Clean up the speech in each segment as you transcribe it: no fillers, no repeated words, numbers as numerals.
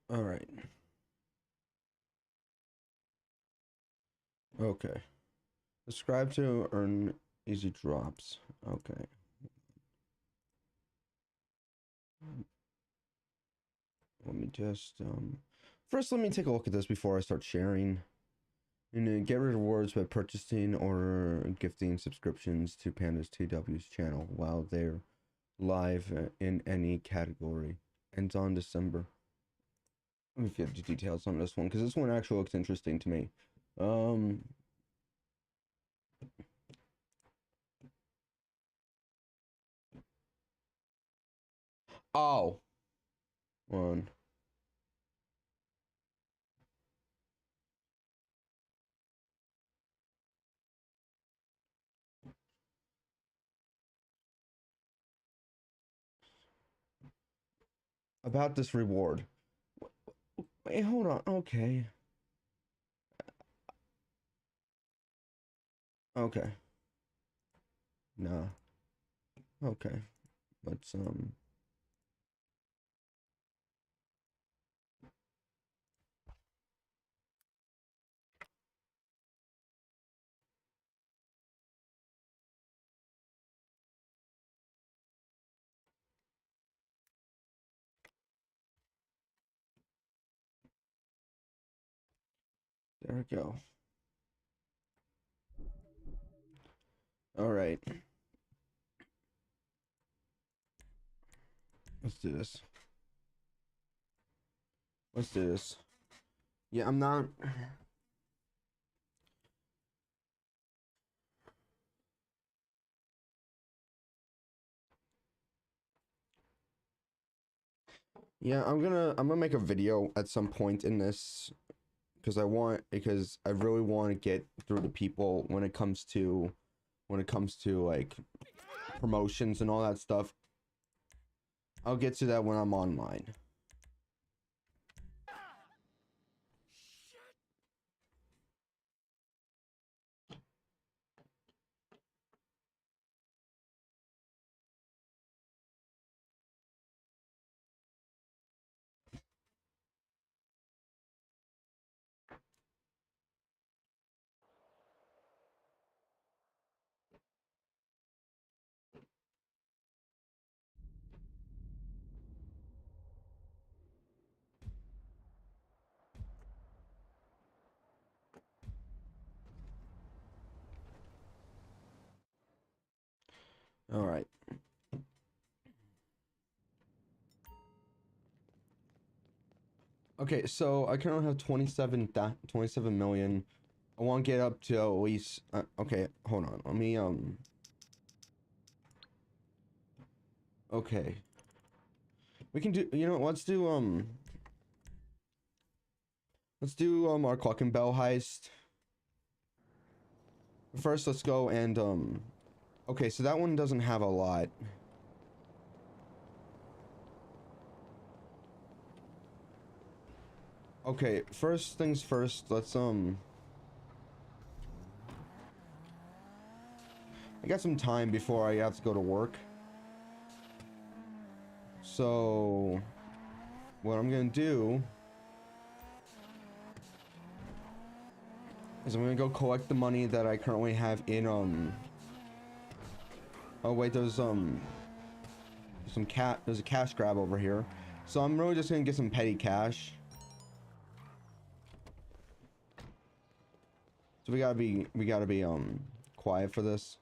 All right. Okay. Subscribe to earn easy drops. Okay. Let me just first let me take a look at this before I start sharing. And then get rewards by purchasing or gifting subscriptions to Pandas TW's channel while they're live in any category. Ends on December. Let me get the details on this one because this one actually looks interesting to me. Um. Oh. One. About this reward. Wait, hold on. Okay. Okay. Nah. Okay. Let's there we go. All right. Let's do this. Let's do this. Yeah, I'm not. Yeah, I'm gonna make a video at some point in this because I really want to get through to people when it comes to like promotions and all that stuff. I'll get to that when I'm online. All right. Okay, so I currently have 27 million. I want to get up to at least okay, hold on. Let me okay. We can do, you know, let's do our clock and bell heist. First, let's go and okay, so that one doesn't have a lot. Okay, first things first, let's I got some time before I have to go to work. So what I'm gonna do is I'm gonna go collect the money that I currently have in oh wait, there's there's a cash grab over here. So I'm really just gonna get some petty cash. So we gotta be quiet for this.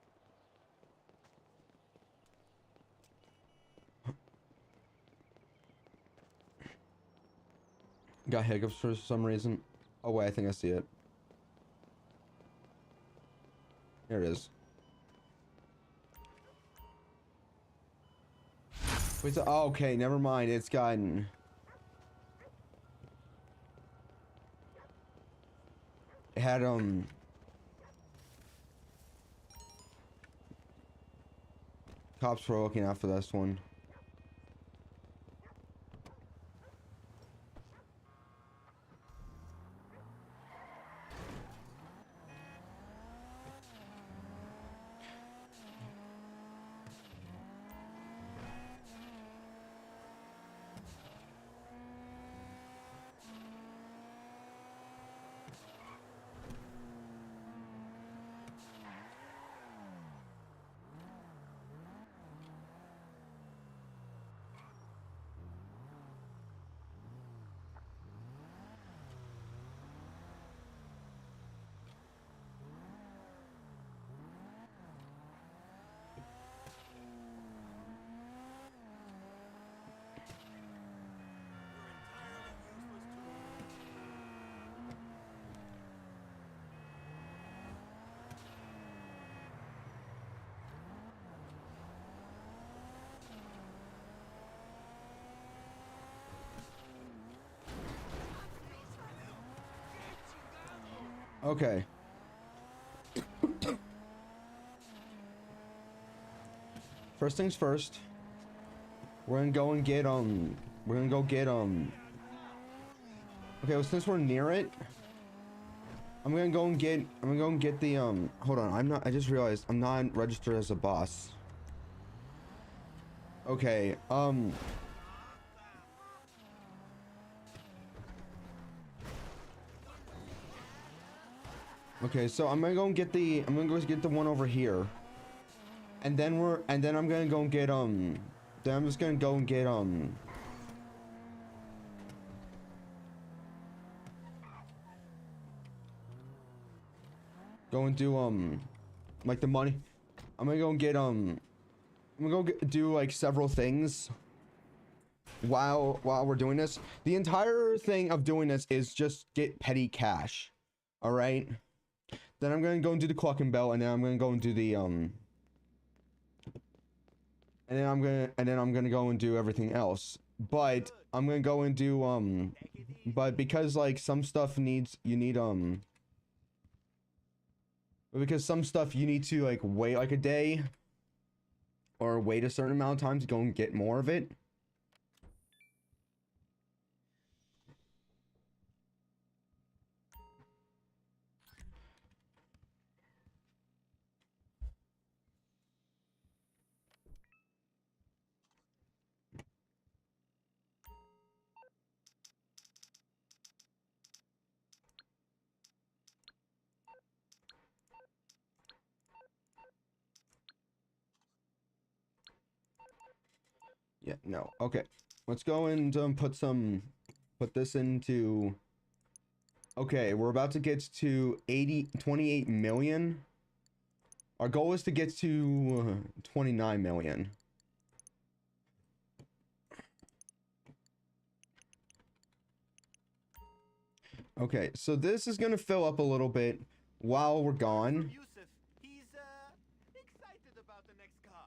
Got hiccups for some reason. Oh wait, I think I see it. Here it is. Wait, so, oh, okay, never mind. It's gotten. It had cops were looking out for this one. Okay. First things first. We're gonna go and get we're gonna go get okay, well, since we're near it, I'm gonna go and get the hold on, I just realized I'm not registered as a boss. Okay, okay, so I'm gonna go and get the one over here. And then I'm gonna go and get then I'm just gonna go and get go and do like the money. I'm gonna go and get I'm gonna go do like several things while we're doing this. The entire thing of doing this is just get petty cash. All right. Then I'm gonna go and do the clock and bell, and then I'm gonna go and do the and then I'm gonna go and do everything else. But I'm gonna go and do but because like some stuff because some stuff you need to like wait like a day or wait a certain amount of time to go and get more of it. Yeah, no. Okay. Let's go and put this into. Okay, we're about to get to 28 million. Our goal is to get to 29 million. Okay, so this is gonna fill up a little bit while we're gone. He's excited about the next car.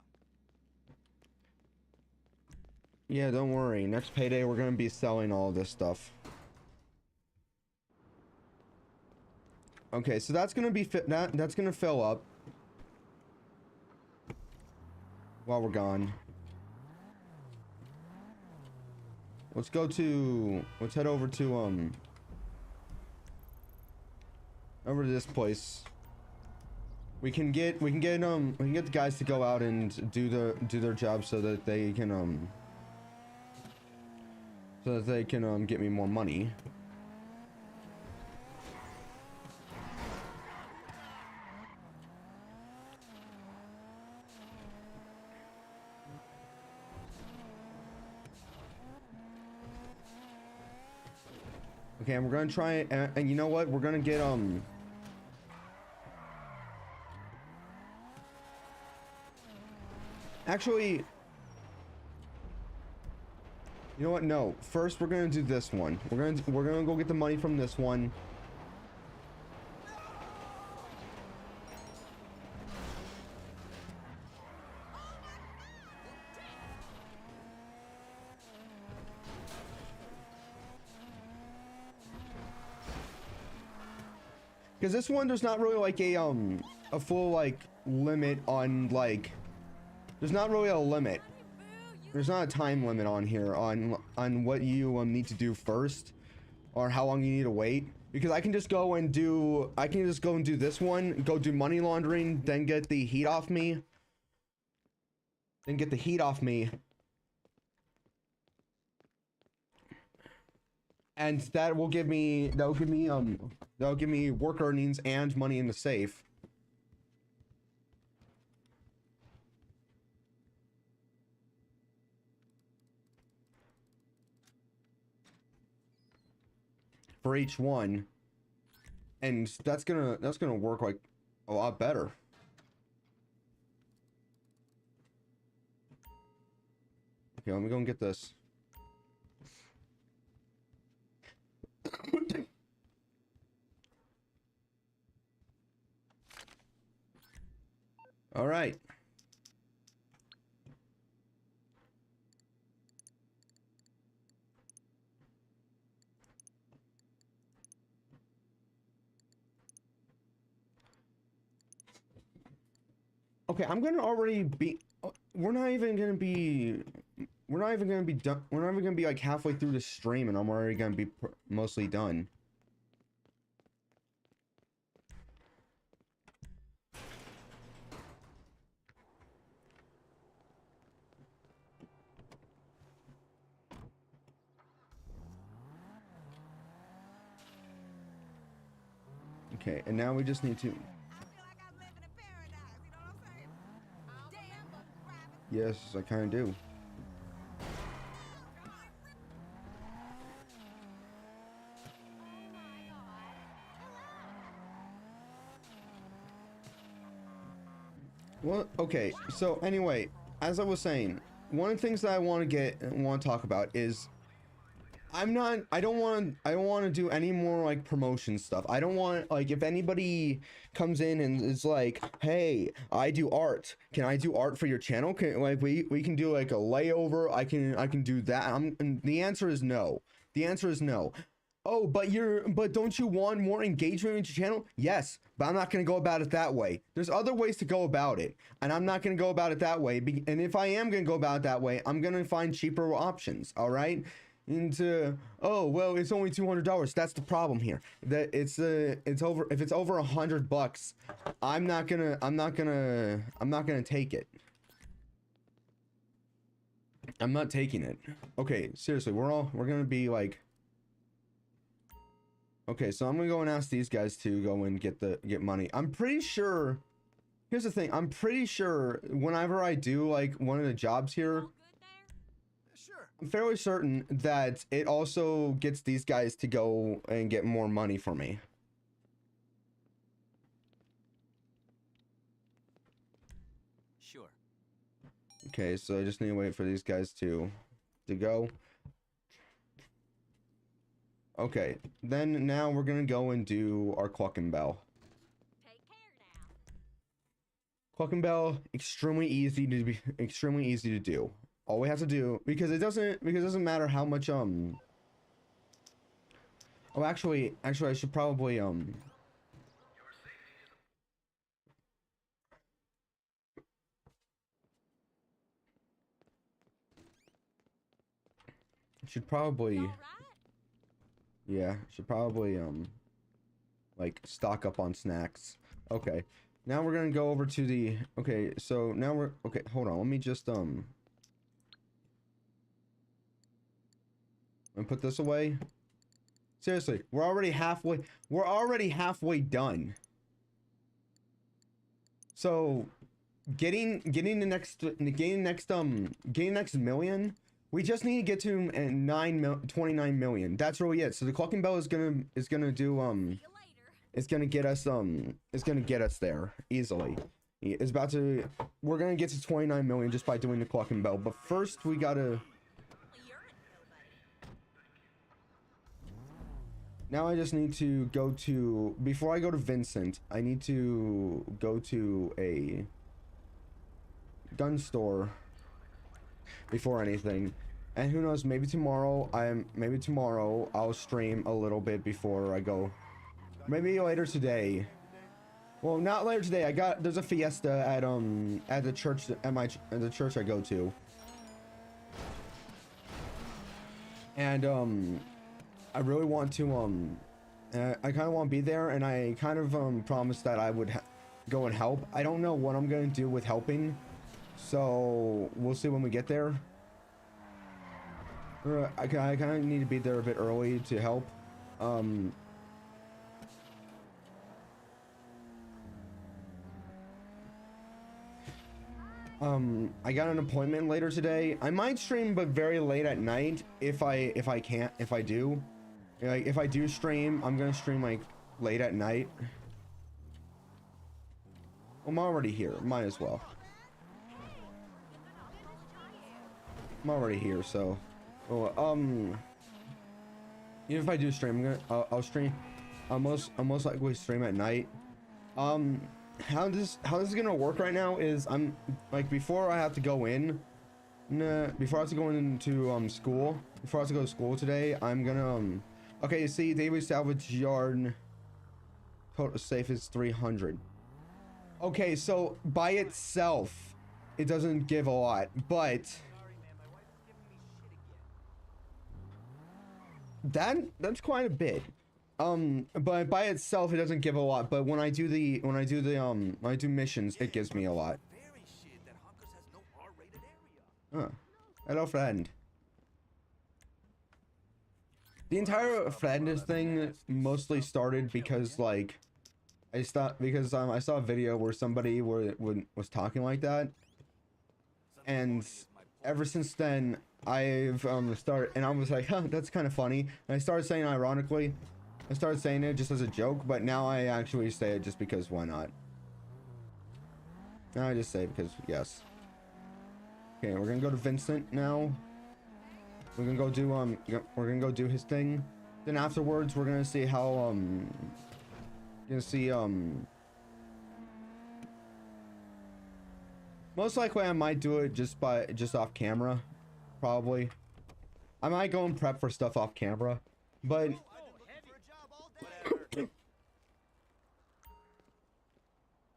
Yeah, don't worry. Next payday, we're gonna be selling all this stuff. Okay, so that's gonna be that's gonna fill up while we're gone. Let's head over to over to this place. We can get the guys to go out and do their job so that they can get me more money. Okay, and we're gonna try and you know what? We're gonna get actually, you know what? No. First, we're gonna do this one. We're gonna go get the money from this one. Because this one, there's not really like a full like limit on like. There's not really a limit. There's not a time limit on here on what you need to do first, or how long you need to wait. Because I can just go and do this one, go do money laundering, then get the heat off me. And that'll give me work earnings and money in the safe. For each one, and that's gonna work like a lot better. Okay, let me go and get this. All right. Okay, I'm gonna already be. We're not even gonna be. We're not even gonna be done. We're not even gonna be like halfway through the stream, and I'm already gonna be mostly done. Okay, and now we just need to. Yes, I kind of do. Well, okay. So anyway, as I was saying, one of the things that I want to talk about is I don't want to do any more like promotion stuff. I don't want, like, if anybody comes in and is like, "Hey, I do art. Can I do art for your channel? Can, like, we can do like a layover. I can do that." And the answer is no. The answer is no. Oh, but don't you want more engagement with your channel? Yes, but I'm not going to go about it that way. There's other ways to go about it, and I'm not going to go about it that way. And if I am going to go about it that way, I'm going to find cheaper options, all right? And oh, well, it's only $200. That's the problem here. That it's over. If it's over $100, I'm not gonna take it. I'm not taking it. Okay, seriously, we're gonna be like. Okay, so I'm gonna go and ask these guys to go and get money. I'm pretty sure. Here's the thing. I'm pretty sure whenever I do like one of the jobs here, I'm fairly certain that it also gets these guys to go and get more money for me. Sure. Okay, so I just need to wait for these guys to go. Okay, then now we're gonna go and do our Cluck and Bell. Take care now. Cluck and Bell, extremely easy to do. All we have to do, because it doesn't matter how much oh, actually I should probably should probably All right. yeah, should probably like stock up on snacks. Okay, now we're gonna go over to the, okay, so now we're, okay, hold on, let me just and put this away. Seriously, we're already halfway done. So getting the next million, we just need to get to 29 million. That's really it. So the Clucking Bell is gonna do See you later. it's gonna get us there easily. We're gonna get to 29 million just by doing the Clucking Bell. But first we gotta. You're a nobody. Now I just need to go to, before I go to Vincent, I need to go to a gun store before anything. And who knows, maybe tomorrow I'll stream a little bit before I go. Maybe later today. Well, not later today. There's a fiesta at the church, at the church I go to. And I really want to I kind of want to be there, and I kind of promised that I would go and help. I don't know what I'm going to do with helping, so we'll see when we get there. I kind of need to be there a bit early to help. I got an appointment later today. I might stream, but very late at night if I do. Like, if I do stream, I'm gonna stream like late at night. I'm already here. Might as well. I'm already here, so. Well, even if I do stream, I'll stream. I'll most likely stream at night. How this is gonna work right now is I'm like, before I have to go in. Before I have to go into school. Before I have to go to school today, I'm gonna okay, you see, Daily Salvage Yard total safe is 300. Okay, so by itself, it doesn't give a lot, but Sorry, man. My wife is giving me shit again. that's quite a bit. But by itself, it doesn't give a lot. But when I do missions, it gives me a lot. Very shit that Honkers has no R-rated Huh. area. Hello, friend. The entire friend thing mostly started because like I saw a video where somebody was talking like that, and ever since then I've started, and I was like, huh, that's kind of funny, and I started saying ironically. I started saying it just as a joke, but now I actually say it just because why not? Now I just say it because yes. Okay, we're gonna go to Vincent now. We're gonna go do we're gonna go do his thing. Then afterwards we're gonna see how most likely I might do it just off camera. Probably. I might go and prep for stuff off camera. But Whatever.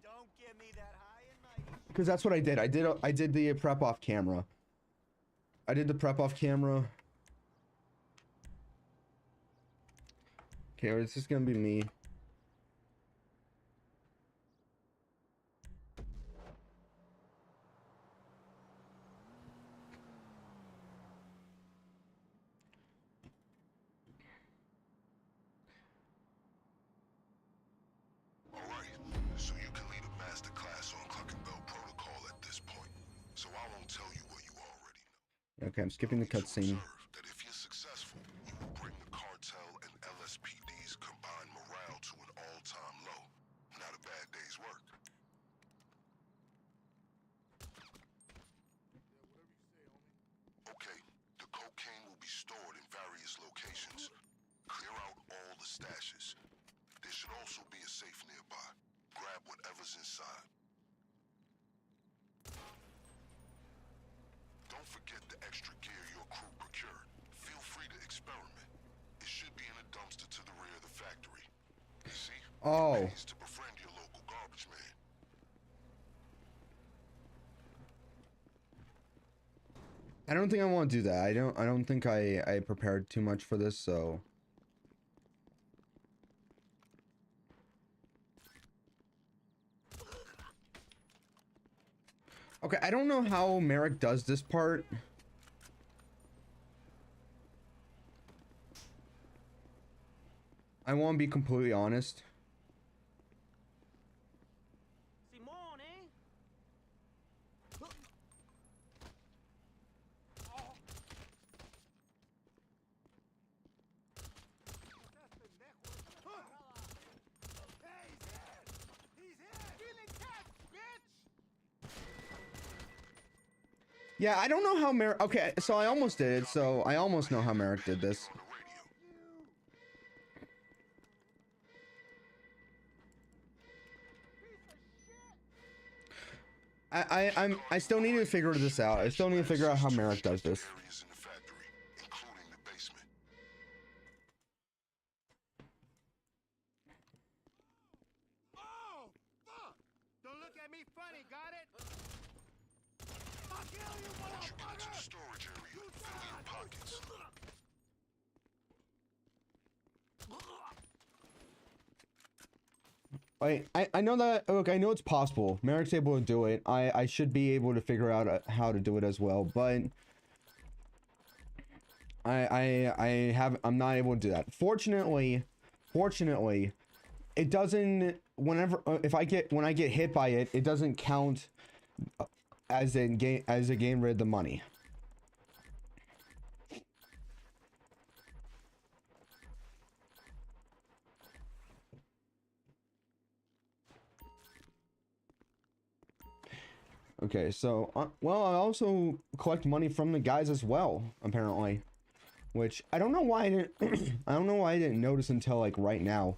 Don't get me that high and mighty. because that's what I did. I did the prep off camera. I did the prep off camera. Okay, it's just gonna be me. Alright, so you can lead a master class on Cluck and Bell protocol at this point. So I won't tell you what you already know. Okay, I'm skipping the You cutscene. observe that if you're successful, you will bring the cartel and LSPD's combined morale to an all-time low. Not a bad day's work. Okay, the cocaine will be stored in various locations. Clear out all the stashes. There should also be a safe nearby. Grab whatever's inside. Don't forget the extra gear your crew procured. Feel free to experiment. It should be in a dumpster to the rear of the factory. You see? Oh. It pays to befriend your local garbage man. I don't think I want to do that. I don't think I prepared too much for this, so okay, I don't know how Merrick does this part. I want to be completely honest. Simone, eh? Yeah, I don't know how Merrick. Okay, so I almost did it. So I almost know how Merrick did this. On the radio. I still need to figure this out. I still need to figure out how Merrick does this. Areas in the factory, including the basement. Oh, fuck! Don't look at me funny, got it? I'll kill you, Once you get into the motherfucker! storage area, fill your pockets. I know that. Look, I know it's possible. Merrick's able to do it. I should be able to figure out how to do it as well, but I'm not able to do that. Fortunately, it doesn't. Whenever when I get hit by it, it doesn't count as a game rid the money. Okay, so well, I also collect money from the guys as well, apparently, which I don't know why I didn't. I don't know why I didn't notice until like right now.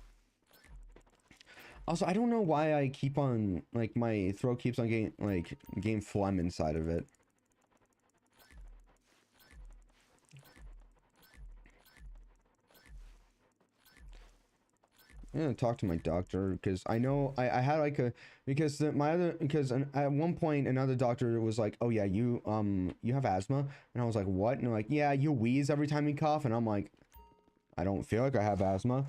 Also, I don't know why I keep on like my throat keeps on getting phlegm inside of it. I'm gonna talk to my doctor because I know I had like a because at one point another doctor was like, oh yeah, you have asthma, and I was like, what? And they're like, yeah, you wheeze every time you cough, and I'm like, I don't feel like I have asthma.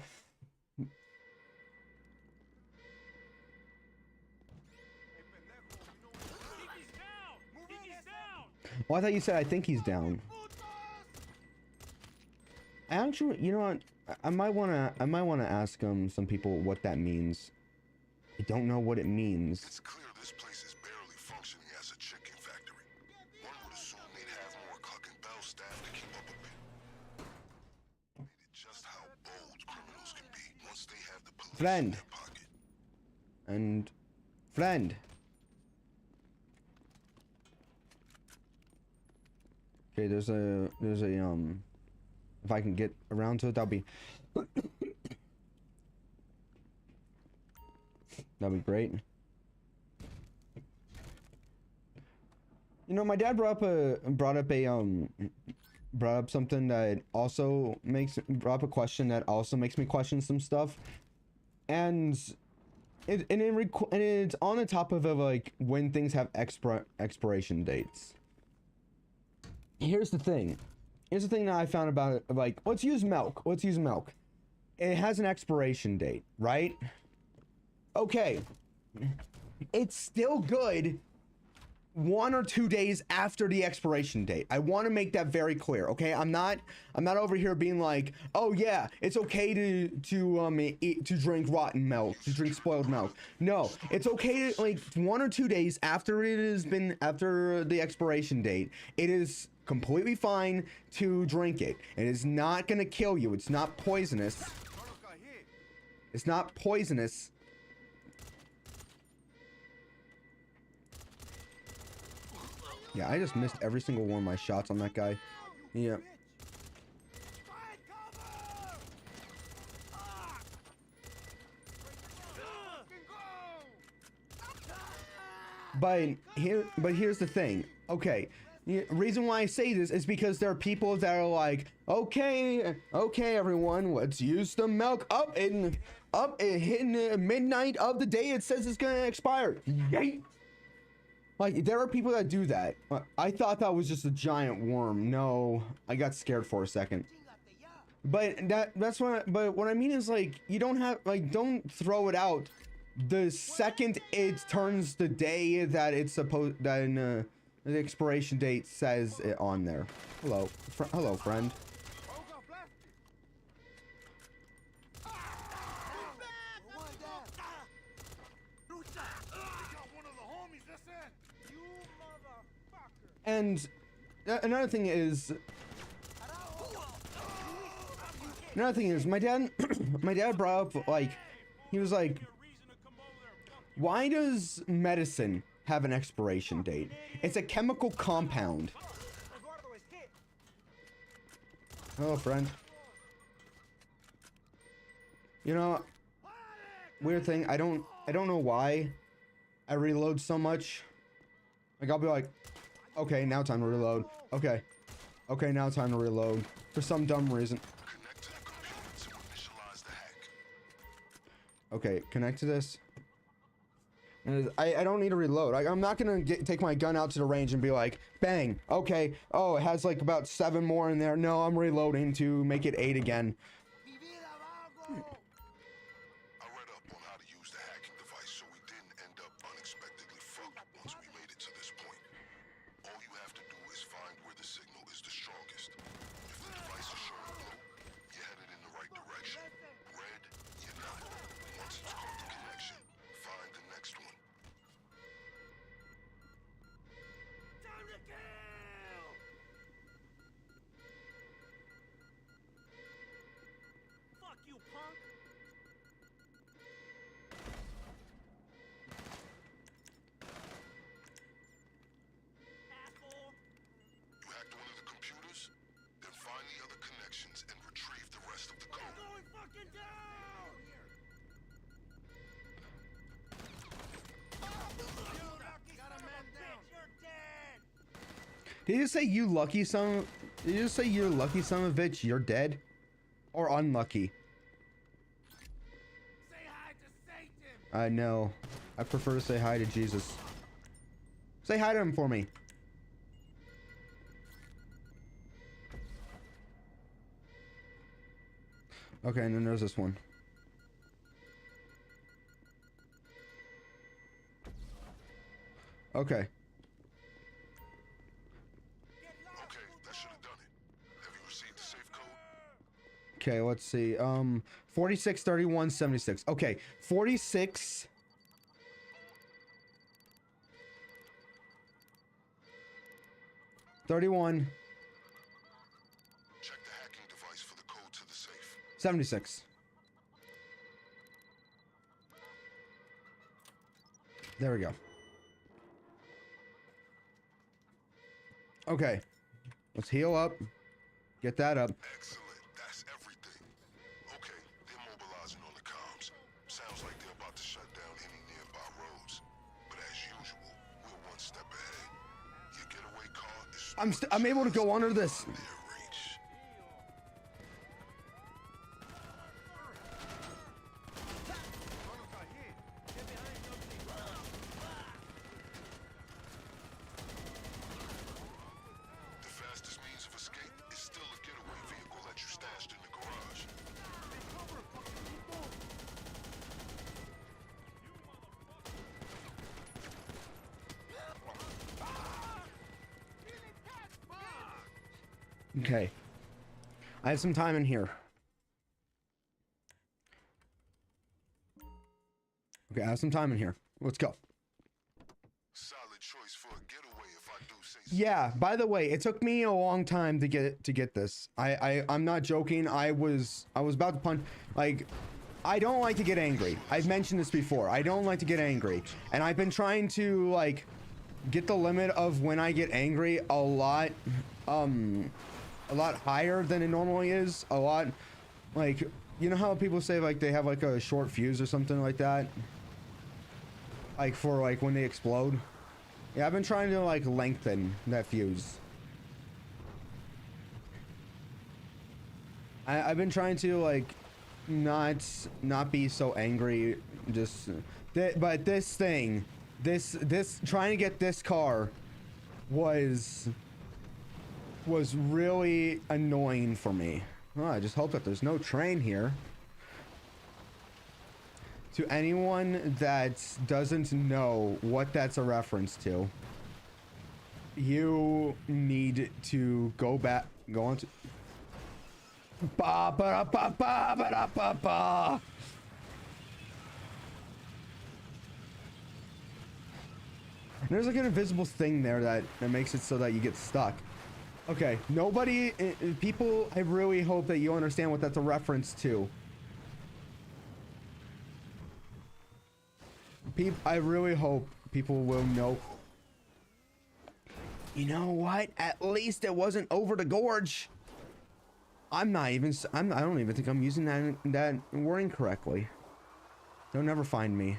Well, I thought you said I think he's down. Actually, you know what? I might wanna ask some people what that means. I don't know what it means. It's clear this place is barely functioning as a chicken factory. One would assume they'd have more Cluck and Bell staff to keep up a bit. Just how bold criminals can be once they have the police in Friend. their pocket. And friend. Okay, there's a if I can get around to it, that'll be that'd be great. You know, my dad brought up something that also brought up a question that also makes me question some stuff, and it's on the top of it, like when things have expiration dates. Here's the thing that I found about it. Like, let's use milk. It has an expiration date, right? Okay. It's still good 1 or 2 days after the expiration date. I want to make that very clear, okay? I'm not over here being like, oh yeah, it's okay to drink rotten milk, to drink spoiled milk. No, it's okay to, like, 1 or 2 days after after the expiration date, it is completely fine to drink it. It is not gonna kill you. It's not poisonous. It's not poisonous. Yeah, I just missed every single one of my shots on that guy. Yeah. But here's the thing. Okay, reason why I say this is because there are people that are like, okay, everyone, let's use the milk up in midnight of the day it says it's gonna expire. Yay! Like, there are people that do that. I thought that was just a giant worm. No, I got scared for a second. But but what I mean is, like, you don't have, like, don't throw it out the second it turns the day that it's supposed, that the expiration date says it on there. Hello, hello, friend. And another thing is, my dad brought up, like, he was like, why does medicine have an expiration date? It's a chemical compound. Hello, friend. You know, weird thing, I don't know why I reload so much. Like, I'll be like, okay, now time to reload. Okay, now time to reload for some dumb reason. Connect to the computer to initialize the hack. Okay, connect to this. And I don't need to reload. I'm not gonna take my gun out to the range and be like, bang, okay, oh, it has like about 7 more in there. No, I'm reloading to make it 8 again. I read up on how to use the hacking device, so we didn't end up unexpectedly fucked once we made it to this point. All you have to do is find where the signal is the strongest. If the device is showing blue, you're headed in the right direction. Red, you're not. Once it's caught the connection, find the next one. Time to kill! Fuck you, punk! Asshole! You hacked one of the computers? Then find the other connections and retrieve the rest of the We're code. going fucking down! Got a man down. You're dead! Did you say you lucky son? Did you say you're lucky son of a bitch? You're dead, or unlucky? I know. I prefer to say hi to Jesus. Say hi to him for me. Okay, and then there's this one. Okay. Okay, that should have done it. Have you received the safe code? Okay, let's see. 46 31 76. Okay, 46 31 Check the hacking device for the code to the safe. 76. There we go. Okay. Let's heal up. Get that up. Excellent. That's everything. Okay, they're mobilizing on the comms. Sounds like they're about to shut down any nearby roads. But as usual, we're one step ahead. Your getaway car is I'm able to go under this. near reach. The fastest means of escape is still a getaway vehicle that you stashed in the garage. Okay. I have some time in here. Okay, I have some time in here. Let's go. Solid choice for a getaway if I do say so. Yeah, by the way, it took me a long time to get this. I'm not joking. I was about to punch. Like, I don't like to get angry. I've mentioned this before. I don't like to get angry. And I've been trying to like get the limit of when I get angry a lot higher than it normally is. A lot, like, you know how people say like they have like a short fuse or something like that, like for like when they explode. Yeah, I've been trying to like lengthen that fuse. I've been trying to like not be so angry. Just but this thing, this trying to get this car was really annoying for me. Oh, I just hope that there's no train here. To anyone that doesn't know what that's a reference to, you need to go on to ba ba ba ba ba ba ba. There's like an invisible thing there that makes it so that you get stuck. Okay, nobody, people, I really hope that you understand what that's a reference to. I really hope people will know. You know what? At least it wasn't over the gorge. I don't even think I'm using that wording correctly. They'll never find me.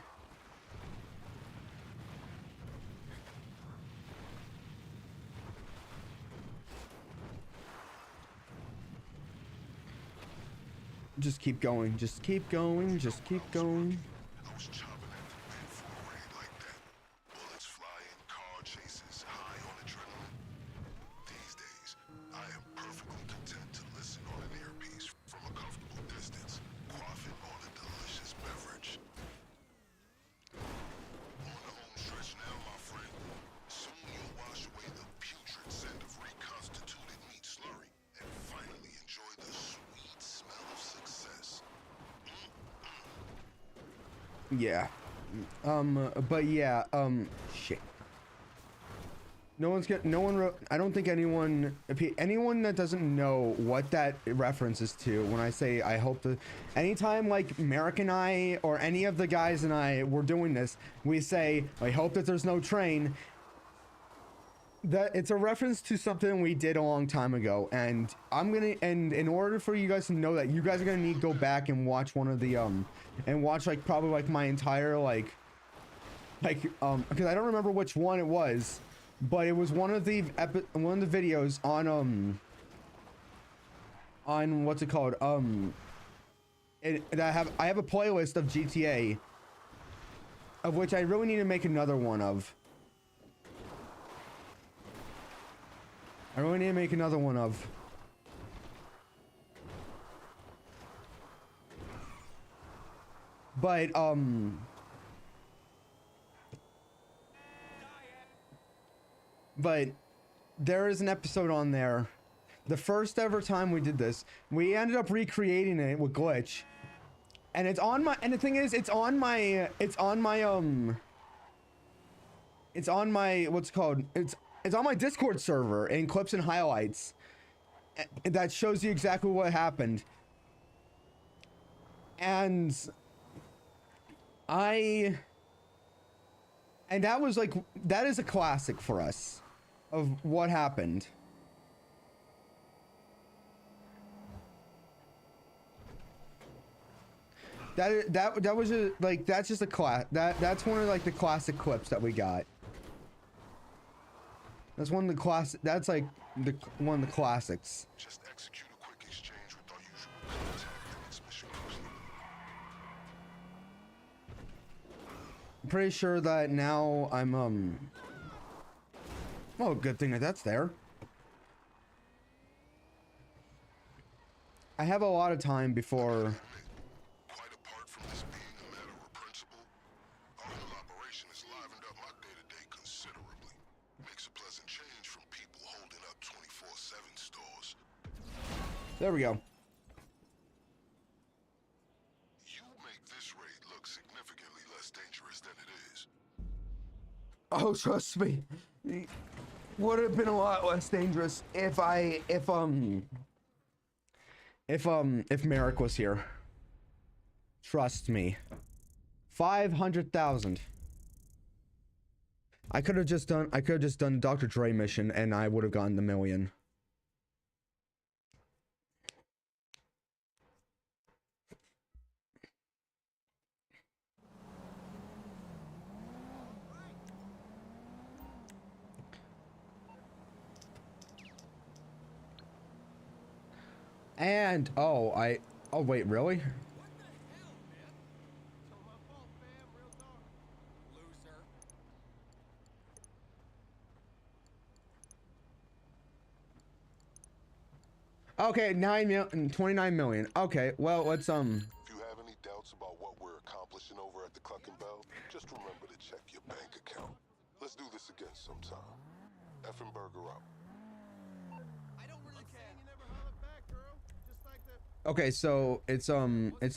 Just keep going. Just keep going. Just keep going. I was chopping at the bit for a raid like that. Bullets flying, car chases, high on adrenaline. These days, I am perfectly content to listen on an earpiece from a comfortable distance, quaffing on a delicious beverage. On the home stretch now, my friend. Soon you'll wash away the putrid scent of reconstituted meat slurry and finally enjoy the sweet smell of success. Yeah. But yeah, shit. I don't think anyone that doesn't know what that references to when I say I hope to, anytime like Merrick and I or any of the guys and I were doing this, we say, I hope that there's no train. That it's a reference to something we did a long time ago, and in order for you guys to know that, you guys are gonna need to go back and watch one of the and watch like probably like my entire because I don't remember which one it was, but it was one of the videos on what's it called, I have a playlist of GTA of which I really need to make another one of. I really need to make another one of. But, but there is an episode on there. The first ever time we did this, we ended up recreating it with Glitch. And it's on my, and the thing is, it's on my, what's it called? It's on my Discord server in clips and highlights. That shows you exactly what happened. And that was like, that is a classic for us of what happened. That was a, like, that's just a that's one of like the classic clips that we got. That's one of the that's like one of the classics. Just execute a quick exchange with our usual contact and it's mission complete. I'm pretty sure that now I'm oh, good thing that that's there. I have a lot of time before. Quite apart from this being a matter of principle, our whole operation has livened up my day-to-day considerably. Makes a pleasant change from people holding up 24/7 stores. There we go. You make this raid look significantly less dangerous than it is. Oh, trust me. Would have been a lot less dangerous if Merrick was here. Trust me. 500,000. I could have just done Dr. Dre mission and I would have gotten the million. And oh wait, really? What the hell, man? It's all my fault, fam. Real talk. Loser. Okay, 29 million. Okay, well, let's If you have any doubts about what we're accomplishing over at the Cluck and Bell, just remember to check your bank account. Let's do this again sometime. Effenberger out. I don't really care. You never hollered back, girl. Just like the... okay, so it's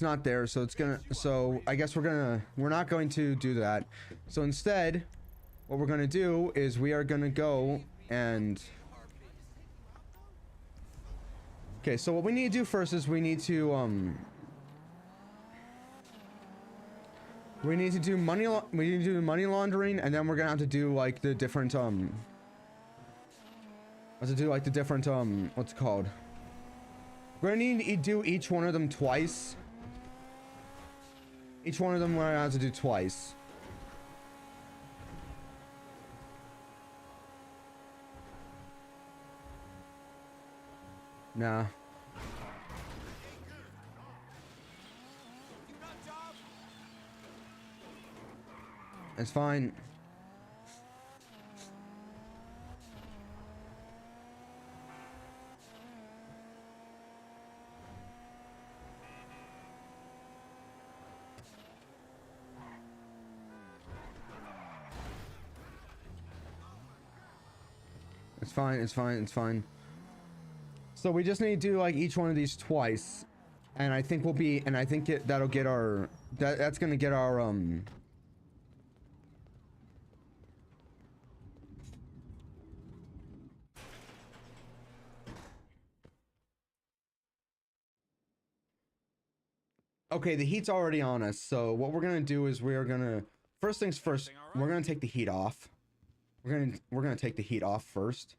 not there, so so I guess we're not going to do that. So instead, what we're gonna do is we are gonna go and okay, so what we need to do first is we need to do money laundering, and then we're gonna have to do like the different what's it called? We're gonna need to do each one of them twice. Each one of them we're gonna have to do twice. Nah. It's fine. It's fine, it's fine, it's fine. So we just need to do like each one of these twice. And I think that'll get our, that's gonna get our, okay, the heat's already on us, so what we're gonna do is first things first, we're gonna take the heat off. We're gonna take the heat off first.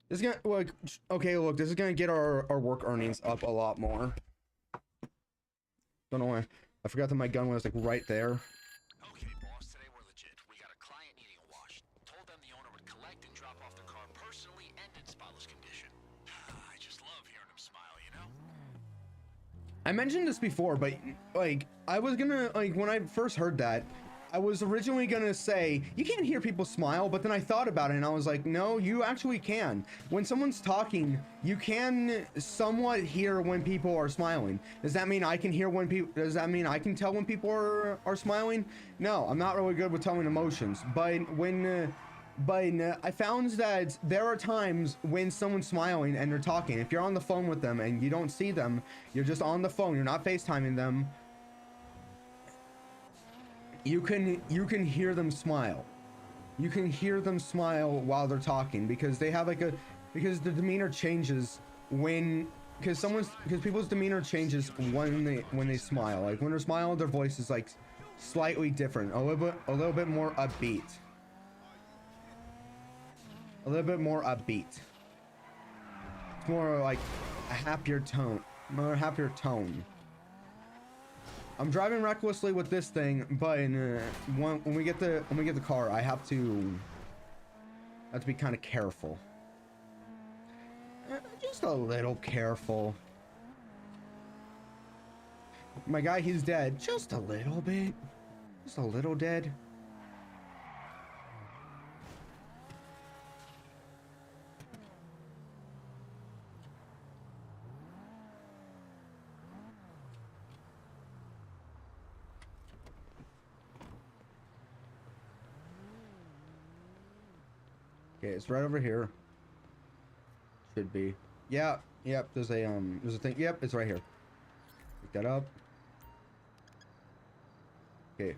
This is gonna, like, okay, look, this is gonna get our work earnings up a lot more. Don't know why. I forgot that my gun was like right there. Okay, boss, today we're legit. We got a client needing a wash. Told them the owner would collect and drop off the car personally and in spotless condition. I just love hearing him smile, you know? I mentioned this before, but like I was gonna like when I first heard that, I was originally gonna say you can't hear people smile, but then I thought about it and I was like, no, you actually can. When someone's talking, you can somewhat hear when people are smiling. Does that mean I can hear when people? Does that mean I can tell when people are smiling? No, I'm not really good with telling emotions. But when I found that there are times when someone's smiling and they're talking. If you're on the phone with them and you don't see them, you're just on the phone. You're not FaceTiming them. You can hear them smile. You can hear them smile while they're talking because they have like because the demeanor changes because people's demeanor changes when they smile. Like when they smile, their voice is like slightly different, a little bit more upbeat. A little bit more upbeat. It's more like a happier tone, I'm driving recklessly with this thing, but when we get the car, I have to be kind of careful. Just a little careful. My guy, he's dead. Just a little bit. Just a little dead. Okay, it's right over here. Should be. Yeah, yep, there's a thing. Yep, it's right here. Pick that up. Okay.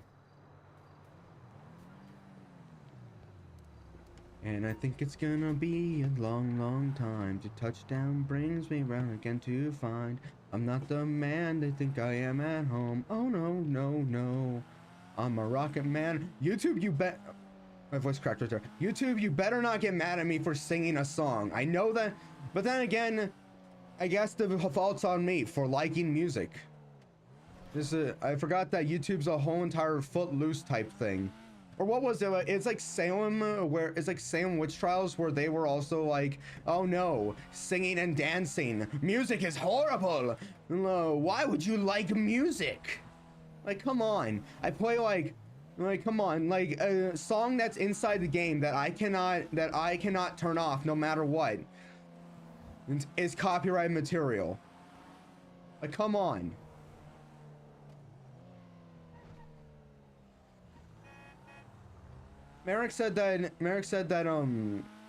And I think it's gonna be a long, long time to touchdown brings me round again to find I'm not the man they think I am at home. Oh no, no, no. I'm a rocket man. YouTube, you bet. My voice cracked right there. YouTube, you better not get mad at me for singing a song. I know that, but then again, I guess the fault's on me for liking music. I forgot that YouTube's a whole entire Footloose type thing. Or what was it? It's like Salem, it's like Salem witch trials where they were also like, oh no, singing and dancing. Music is horrible. Why would you like music? Like, come on. I play like come on, like a song that's inside the game that I cannot turn off no matter what is copyright material. Like, come on. Merrick said that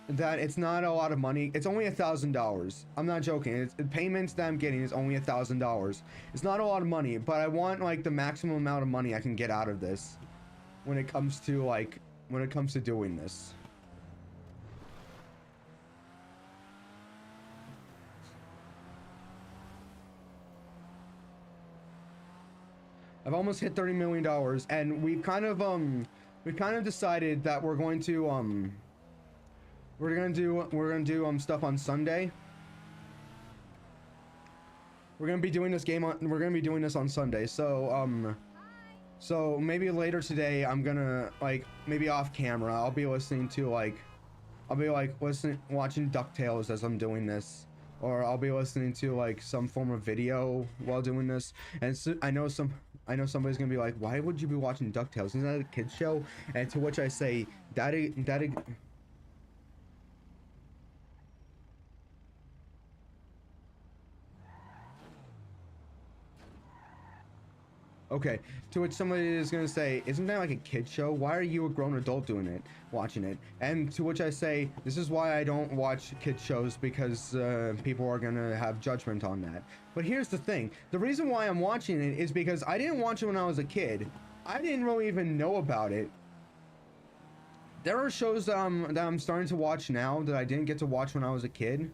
that it's not a lot of money. It's only $1,000. I'm not joking. It's the payments that I'm getting is only $1,000. It's not a lot of money, but I want like the maximum amount of money I can get out of this. When it comes to doing this. I've almost hit $30 million and we've kind of decided that we're going to do stuff on Sunday. We're going to be doing this on Sunday. So maybe later today, I'm gonna like maybe off camera. I'll be watching DuckTales as I'm doing this, or I'll be listening to like some form of video while doing this. And so, I know somebody's gonna be like, "Why would you be watching DuckTales? Isn't that a kids show?" And to which I say, "Daddy." Okay, to which somebody is gonna say, isn't that like a kid show? Why are you a grown adult doing it, watching it? And to which I say, this is why I don't watch kid shows, because people are gonna have judgment on that. But here's the thing, the reason why I'm watching it is because I didn't watch it when I was a kid. I didn't really even know about it. There are shows that I'm starting to watch now that I didn't get to watch when I was a kid.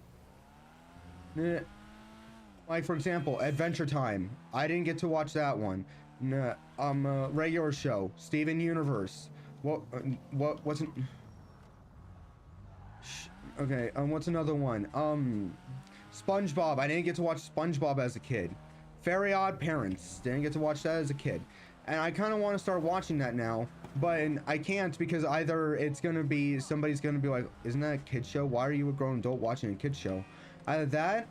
Like for example, Adventure Time. I didn't get to watch that one. Regular show, Steven Universe. What's okay, what's another one? SpongeBob. I didn't get to watch SpongeBob as a kid. Very Odd Parents. Didn't get to watch that as a kid. And I kind of want to start watching that now, but I can't because either it's gonna be somebody's gonna be like, isn't that a kid show? Why are you a grown adult watching a kid show? Either that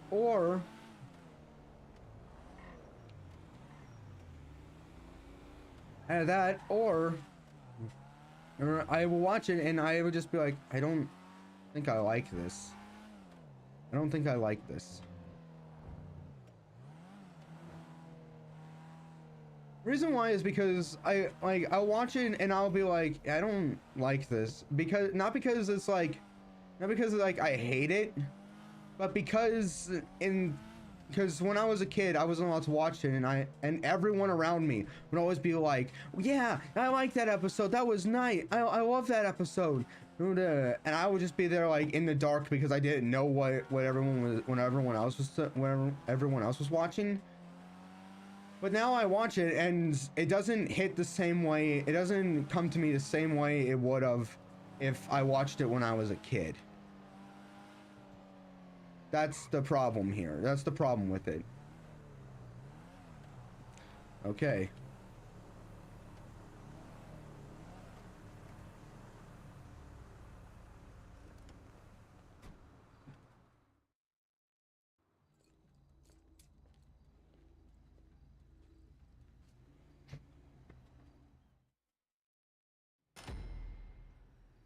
That, or I will watch it and I would just be like, I don't think I like this. I don't think I like this. Reason why is because I'll watch it and I'll be like, I don't like this, because not because it's like, not because like I hate it, but because when I was a kid I wasn't allowed to watch it, and everyone around me would always be like, yeah, I like that episode, that was nice, I love that episode, and I would just be there like in the dark because I didn't know what everyone was, when everyone else was watching. But now I watch it and it doesn't hit the same way. It doesn't come to me the same way it would have if I watched it when I was a kid. That's the problem here. That's the problem with it. Okay.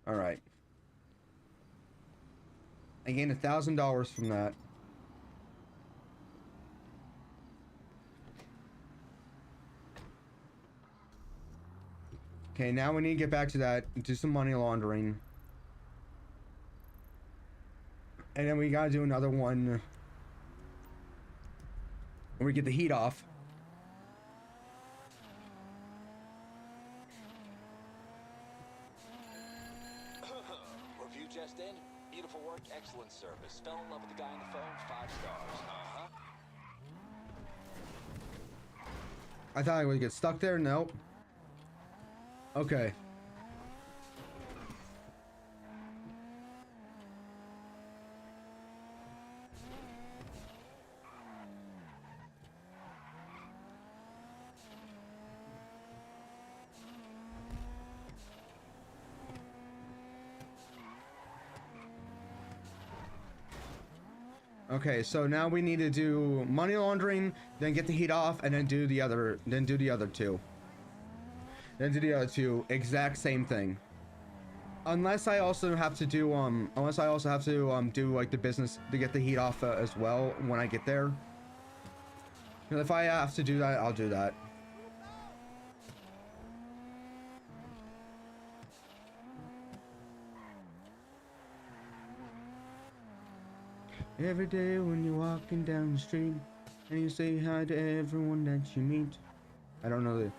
All right. I gained $1,000 from that. Okay, now we need to get back to that, do some money laundering. And then we gotta do another one where we get the heat off. Review just in. Beautiful work, excellent service. Fell in love with the guy on the phone, 5 stars. Uh-huh. I thought I would get stuck there. Nope. Okay. Okay, so now we need to do money laundering, then get the heat off, and then do the other two. Then do the other two, exact same thing. Unless I also have to do do like the business to get the heat off as well when I get there. And if I have to do that, I'll do that. Every day when you're walking down the street and you say hi to everyone that you meet. I don't know.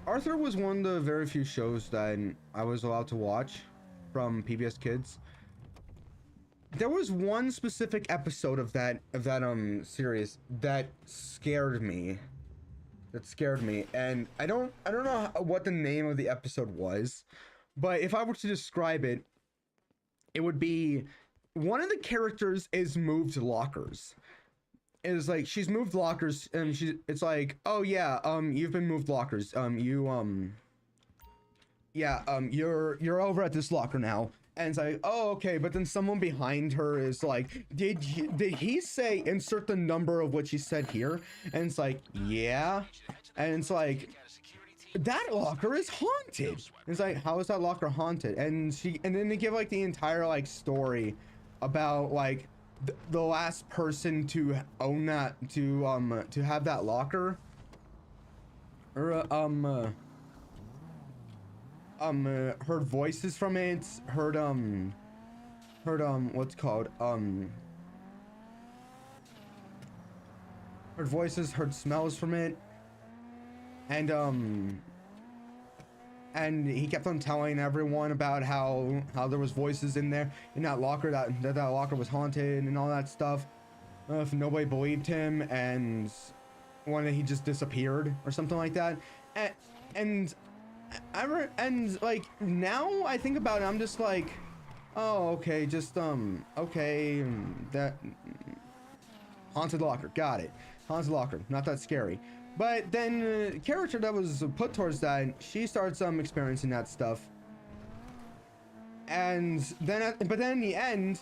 Arthur was one of the very few shows that I was allowed to watch from PBS Kids. There was one specific episode of that series that scared me. And I don't know what the name of the episode was, but if I were to describe it, it would be one of the characters is moved lockers. It's like she's moved lockers and it's like, oh yeah, you've been moved lockers. You're over at this locker now. And it's like, oh, okay, but then someone behind her is like, did he say insert the number of what she said here? And it's like, yeah. And it's like, that locker is haunted. And it's like, how is that locker haunted? And then they give like the entire like story about like the last person to own that, to have that locker, or heard voices from it, heard what's called heard voices, heard smells from it, and he kept on telling everyone about how there was voices in there in that locker, that locker was haunted and all that stuff. If nobody believed him, and one day he just disappeared or something like that. And like now I think about it, I'm just like, oh, okay, just okay, that haunted locker, got it, haunted locker, not that scary. But then the character that was put towards that, she starts experiencing that stuff, and then but then in the end,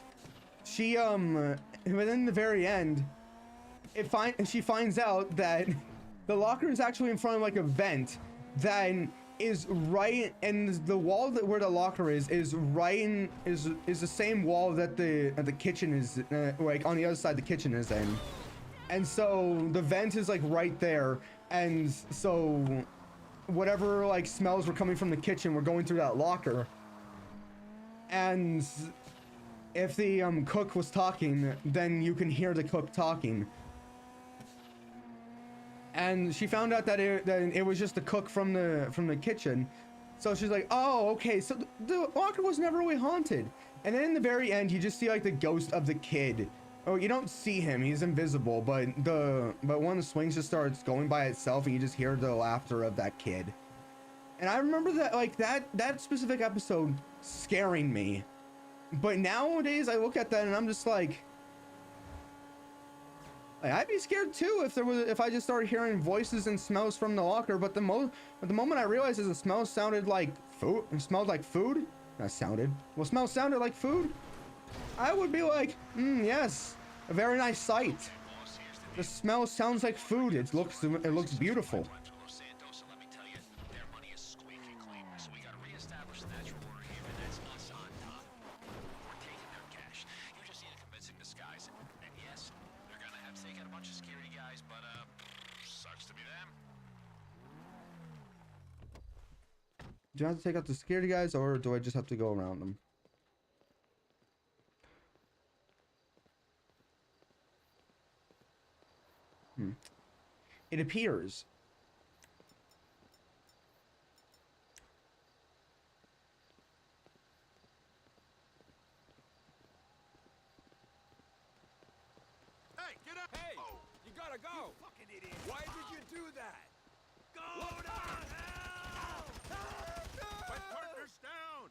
she but then in the very end, she finds out that the locker is actually in front of like a vent then is right, and the wall that where the locker is right in is the same wall that the kitchen is like on the other side the kitchen is in. And so the vent is like right there, and so whatever like smells were coming from the kitchen were going through that locker. And if the cook was talking, then you can hear the cook talking. And she found out that it was just the cook from the kitchen. So she's like, oh, okay, so the locker was never really haunted. And then in the very end, you just see like the ghost of the kid. Oh, you don't see him, he's invisible, but one of the swings just starts going by itself, and you just hear the laughter of that kid. And I remember that, like, that specific episode scaring me. But nowadays I look at that and I'm just like I'd be scared too if I just started hearing voices and smells from the locker. But the moment I realized the smell sounded like food, it smelled like food. Smell sounded like food. I would be like, yes, a very nice sight. The smell sounds like food. It looks beautiful. Do I have to take out the security guys, or do I just have to go around them? It appears. Hey, get up! Hey, you gotta go! You fucking idiot! Why did you do that? Go down! Help! My partner's down!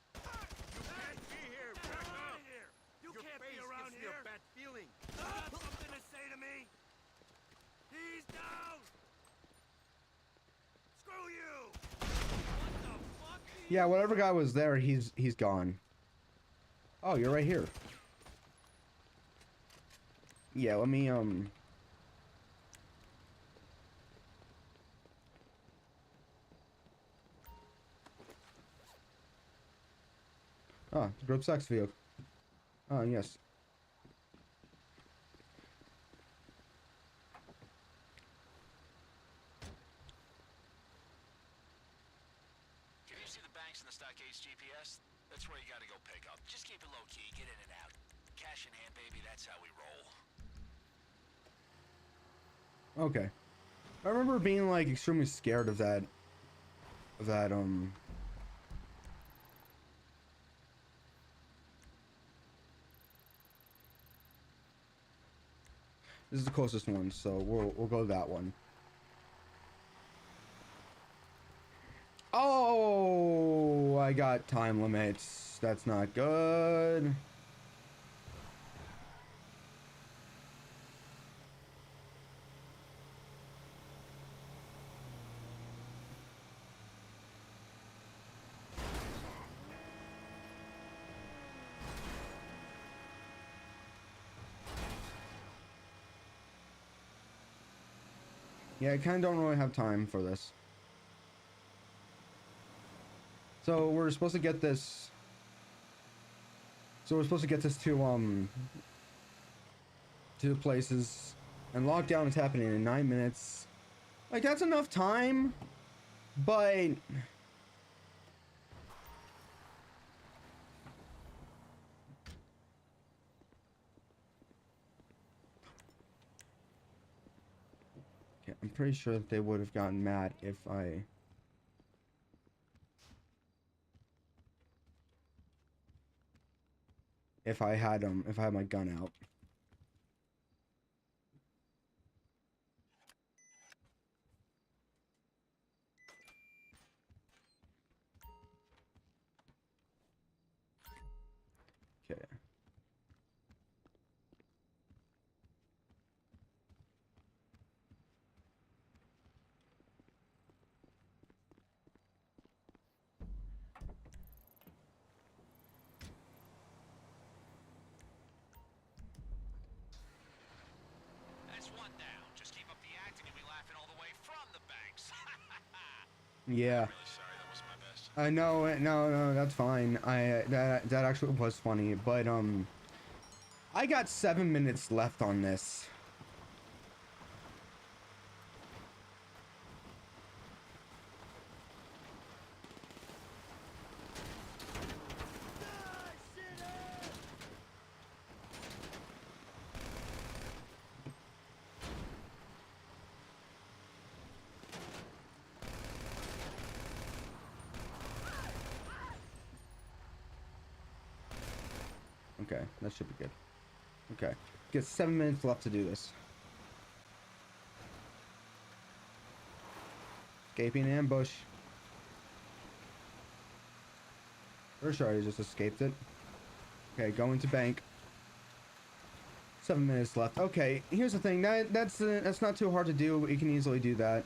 You can't be here! Back up! Here. You Your can't be around here! A bad feeling! You got something to say to me? He's down! Screw you! What the fuck? Yeah, whatever guy was there, he's gone. Oh, you're right here. Yeah, let me group sex vehicle. Yes. Can you see the banks and the stockades GPS? That's where you gotta go pick up. Just keep it low key, get in and out. Cash in hand, baby, that's how we roll. Okay. I remember being like extremely scared of that This is the closest one, so we'll go that one. Oh, I got time limits. That's not good. Yeah, I kind of don't really have time for this. So we're supposed to get this. So we're supposed to get this to the places, and lockdown is happening in 9 minutes. Like, that's enough time, but okay, I'm pretty sure that they would have gotten mad if I had my gun out. Okay. Yeah. I'm really sorry. That wasn't my best. No, that's fine. That actually was funny, but I got 7 minutes left on this. Okay, that should be good. Okay, get 7 minutes left to do this. Escaping an ambush. Or sure, I just escaped it. Okay, going to bank. 7 minutes left. Okay, here's the thing. That's not too hard to do. You can easily do that.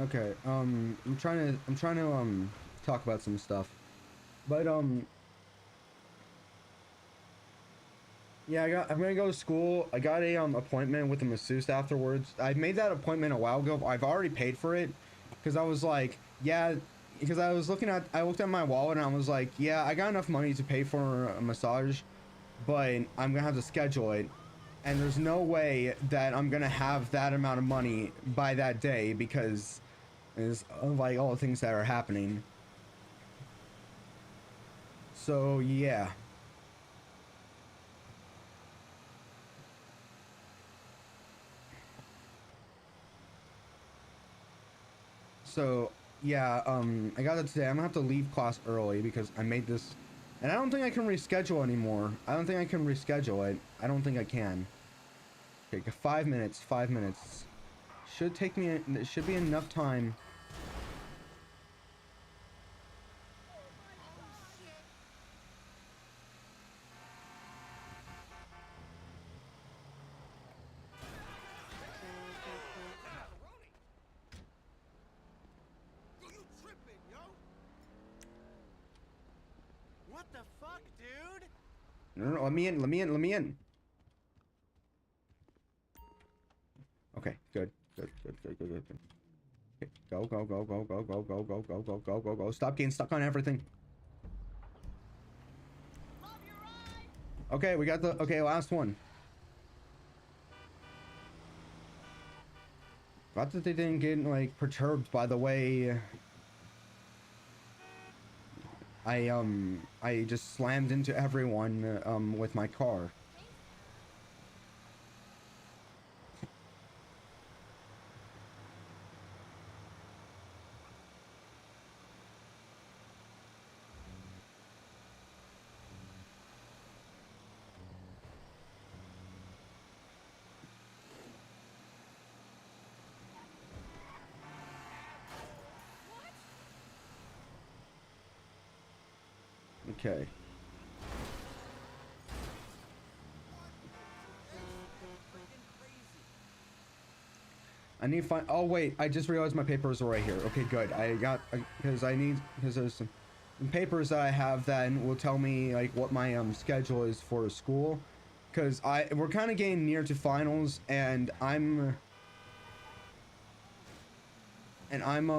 Okay, I'm trying to talk about some stuff. But yeah, I'm gonna go to school. I got a appointment with a masseuse afterwards. I made that appointment a while ago. I've already paid for it because I was like, yeah, because I looked at my wallet and I was like, yeah, I got enough money to pay for a massage, but I'm gonna have to schedule it. And there's no way that I'm gonna have that amount of money by that day because it's like all the things that are happening. So yeah. So yeah, I got it today. I'm gonna have to leave class early because I made this, and I don't think I can reschedule anymore. I don't think I can reschedule it. I don't think I can. Okay, 5 minutes. 5 minutes should take me. It should be enough time. Yo, you tripping, yo? What the fuck, dude? No, let me in. Let me in. Let me in. Okay, good. Good. Good. Good. Good. Good. Good. Okay, go. Go. Go. Go. Go. Go. Go. Go. Go. Go. Go. Go. Go. Stop getting stuck on everything. Okay, we got the. Okay, last one. Glad that they didn't get like perturbed by the way I just slammed into everyone with my car. Okay. I need to find. Oh wait, I just realized my papers are right here. Okay, good. I got because there's some papers that I have that will tell me like what my schedule is for school, because we're kind of getting near to finals and I'm and I'm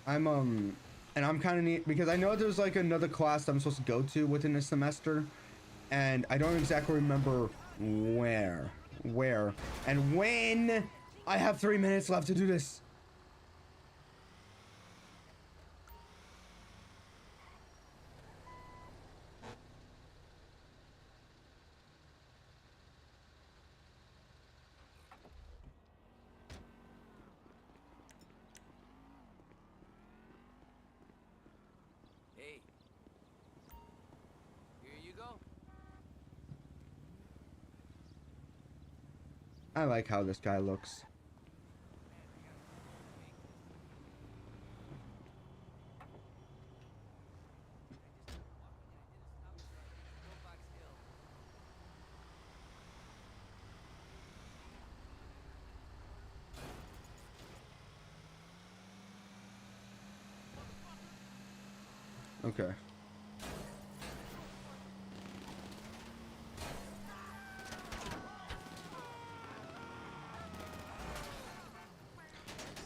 and I'm kind of neat because I know there's like another class that I'm supposed to go to within a semester, and I don't exactly remember where, and when. I have 3 minutes left to do this. Hey, I like how this guy looks. Okay.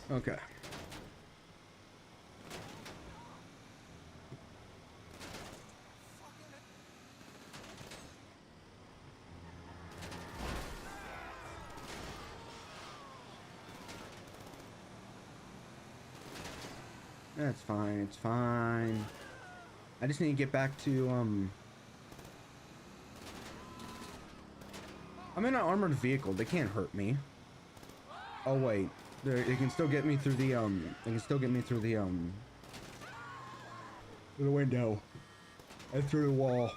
Okay. That's fine, it's fine. I just need to get back to, I'm in an armored vehicle, they can't hurt me. Oh wait, they can still get me through the, they can still get me through the window. And through the wall.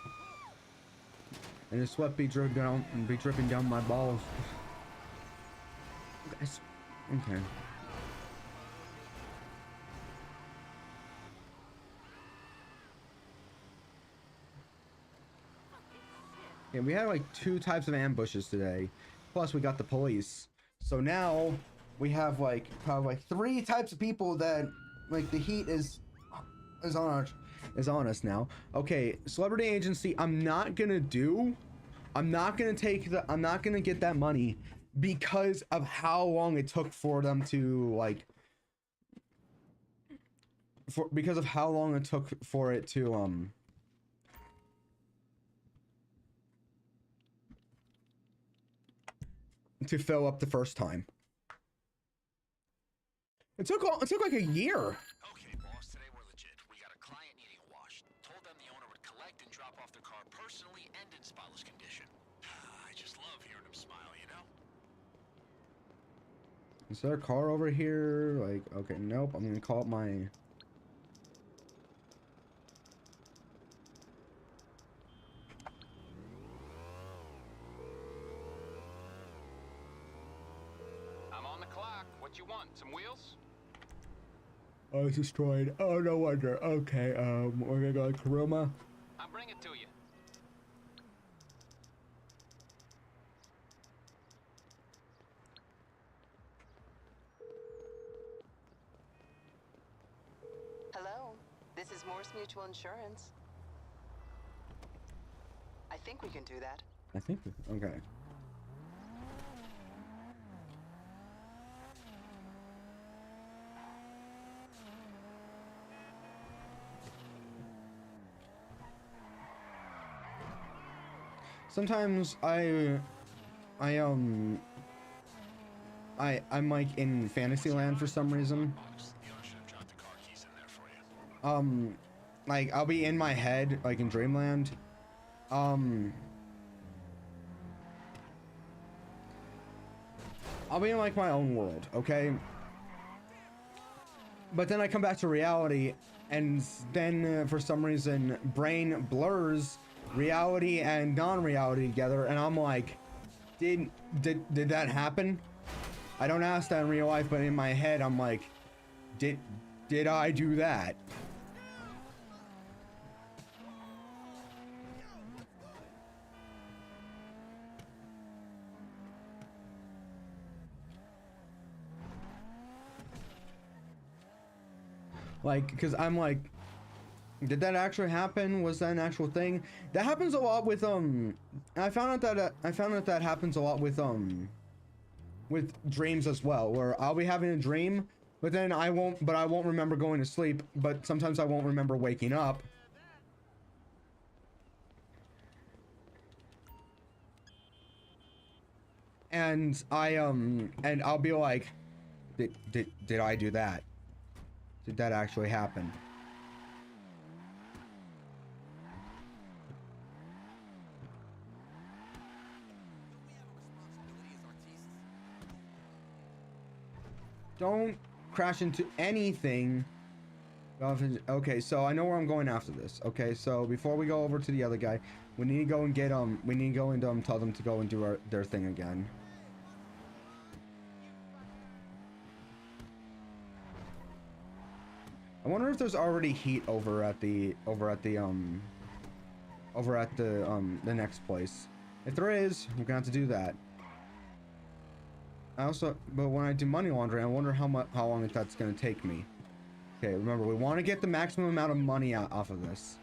And the sweat be dripping down my balls. Okay. Yeah, we had like 2 types of ambushes today. Plus we got the police. So now we have like probably like 3 types of people that like the heat is on us now. Okay, celebrity agency, I'm not gonna get that money because of how long it took for them to like because of how long it took for it to fill up the first time. It took like a year. Okay, boss, today we're legit. We got a client needing a wash. Told them the owner would collect and drop off their car personally and in spotless condition. I just love hearing him smile, you know? Is there a car over here? Like, okay, nope. I'm gonna call up my... I'm on the clock. What you want? Some wheels? Oh, it's destroyed. Oh, no wonder. Okay, we're gonna go to Kuruma. I'll bring it to you. Hello, this is Morse Mutual Insurance. I think we can do that. I think, okay. Sometimes I'm like in Fantasyland for some reason. Like I'll be in my head, like in Dreamland. I'll be in like my own world, okay? But then I come back to reality, and then for some reason, brain blurs reality and non-reality together, and I'm like, did that happen? I don't ask that in real life, but in my head, I'm like, did I do that? Like, because I'm like, did that actually happen? Was that an actual thing? That happens a lot with I found out that happens a lot with dreams as well, where I'll be having a dream, but then I won't remember going to sleep, but sometimes I won't remember waking up. And I'll be like, did I do that? Did that actually happen? Don't crash into anything. Okay, so I know where I'm going after this. Okay, so before we go over to the other guy, we need to go and get we need to go and tell them to go and do their thing again. I wonder if there's already heat over at the the next place. If there is, we're gonna have to do that. I also, but when I do money laundering, I wonder how long that's gonna take me. Okay, remember, we want to get the maximum amount of money out off of this.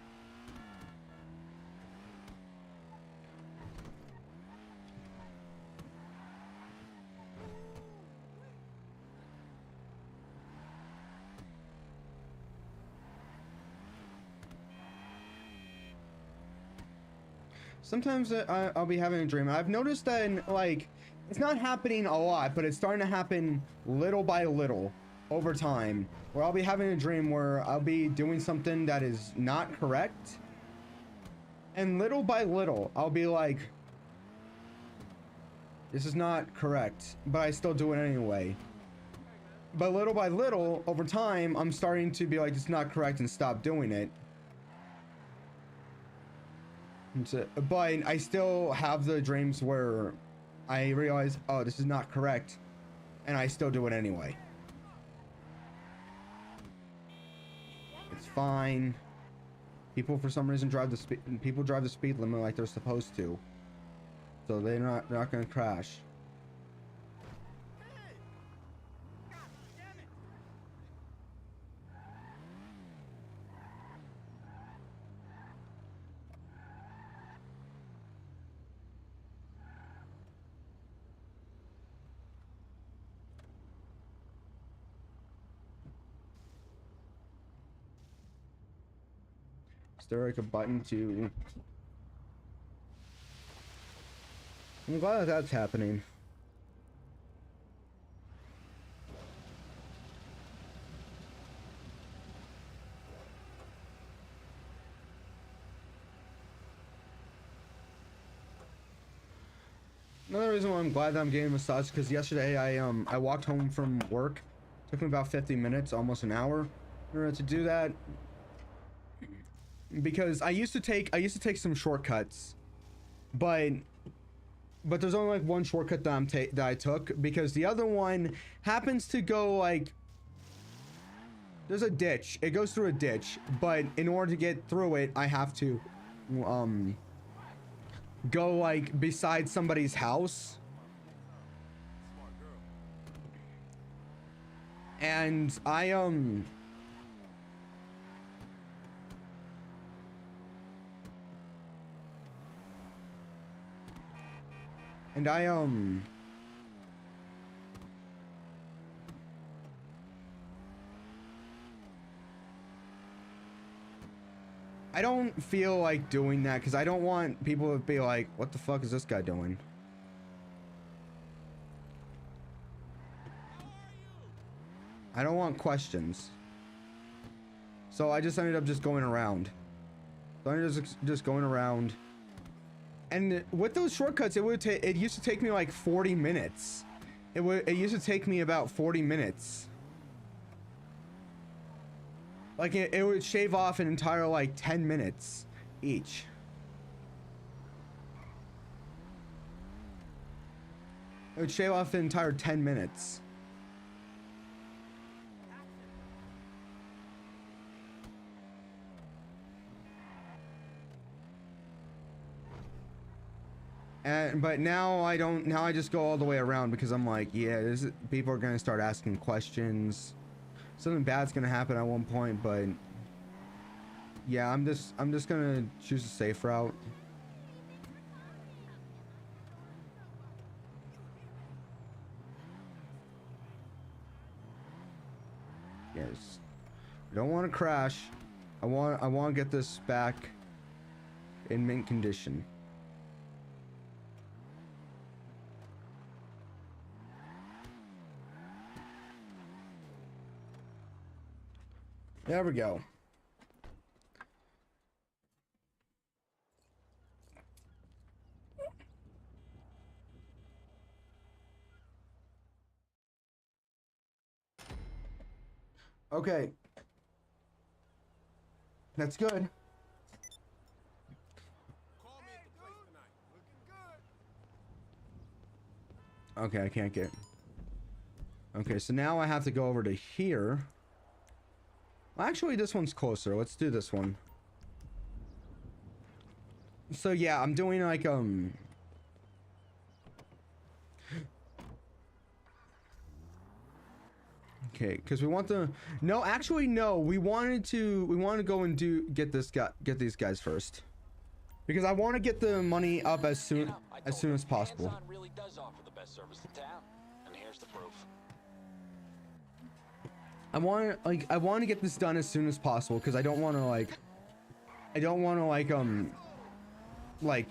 Sometimes I'll be having a dream. I've noticed that like, it's not happening a lot, but it's starting to happen little by little over time, where I'll be having a dream where I'll be doing something that is not correct. And little by little, I'll be like, this is not correct, but I still do it anyway. But little by little, over time, I'm starting to be like, it's not correct and stop doing it. But I still have the dreams where I realize, oh, this is not correct, and I still do it anyway. It's fine. People for some reason drive the speed limit like they're supposed to, so they're not gonna crash. Is there like a button to... I'm glad that that's happening. Another reason why I'm glad that I'm getting a massage, because yesterday I walked home from work. Took me about 50 minutes, almost an hour, in order to do that. Because I used to take some shortcuts, but there's only like one shortcut that I took, because the other one happens to go like, there's a ditch. It goes through a ditch, but in order to get through it, I have to go like beside somebody's house. And I I don't feel like doing that, because I don't want people to be like, what the fuck is this guy doing? I don't want questions. So I just ended up just going around. So I ended up just going around. And with those shortcuts, it used to take me like 40 minutes. It used to take me about 40 minutes. Like it would shave off an entire like 10 minutes each. It would shave off an entire 10 minutes. But now I don't. Now I just go all the way around, because I'm like, yeah, people are gonna start asking questions. Something bad's gonna happen at one point, but yeah, I'm just gonna choose a safe route. Yes, I don't want to crash. I want to get this back in mint condition. There we go. Okay. That's good. Call me at the place tonight. Looking good. Okay, I can't get... Okay, so now I have to go over to here. Actually, this one's closer. Let's do this one. So yeah, I'm doing like okay, because we want the no, actually no, we want to go and get these guys first. Because I want to get the money up as soon as possible. Hands-on really does offer the best service in town, and here's the proof. I want to get this done as soon as possible because I don't want to like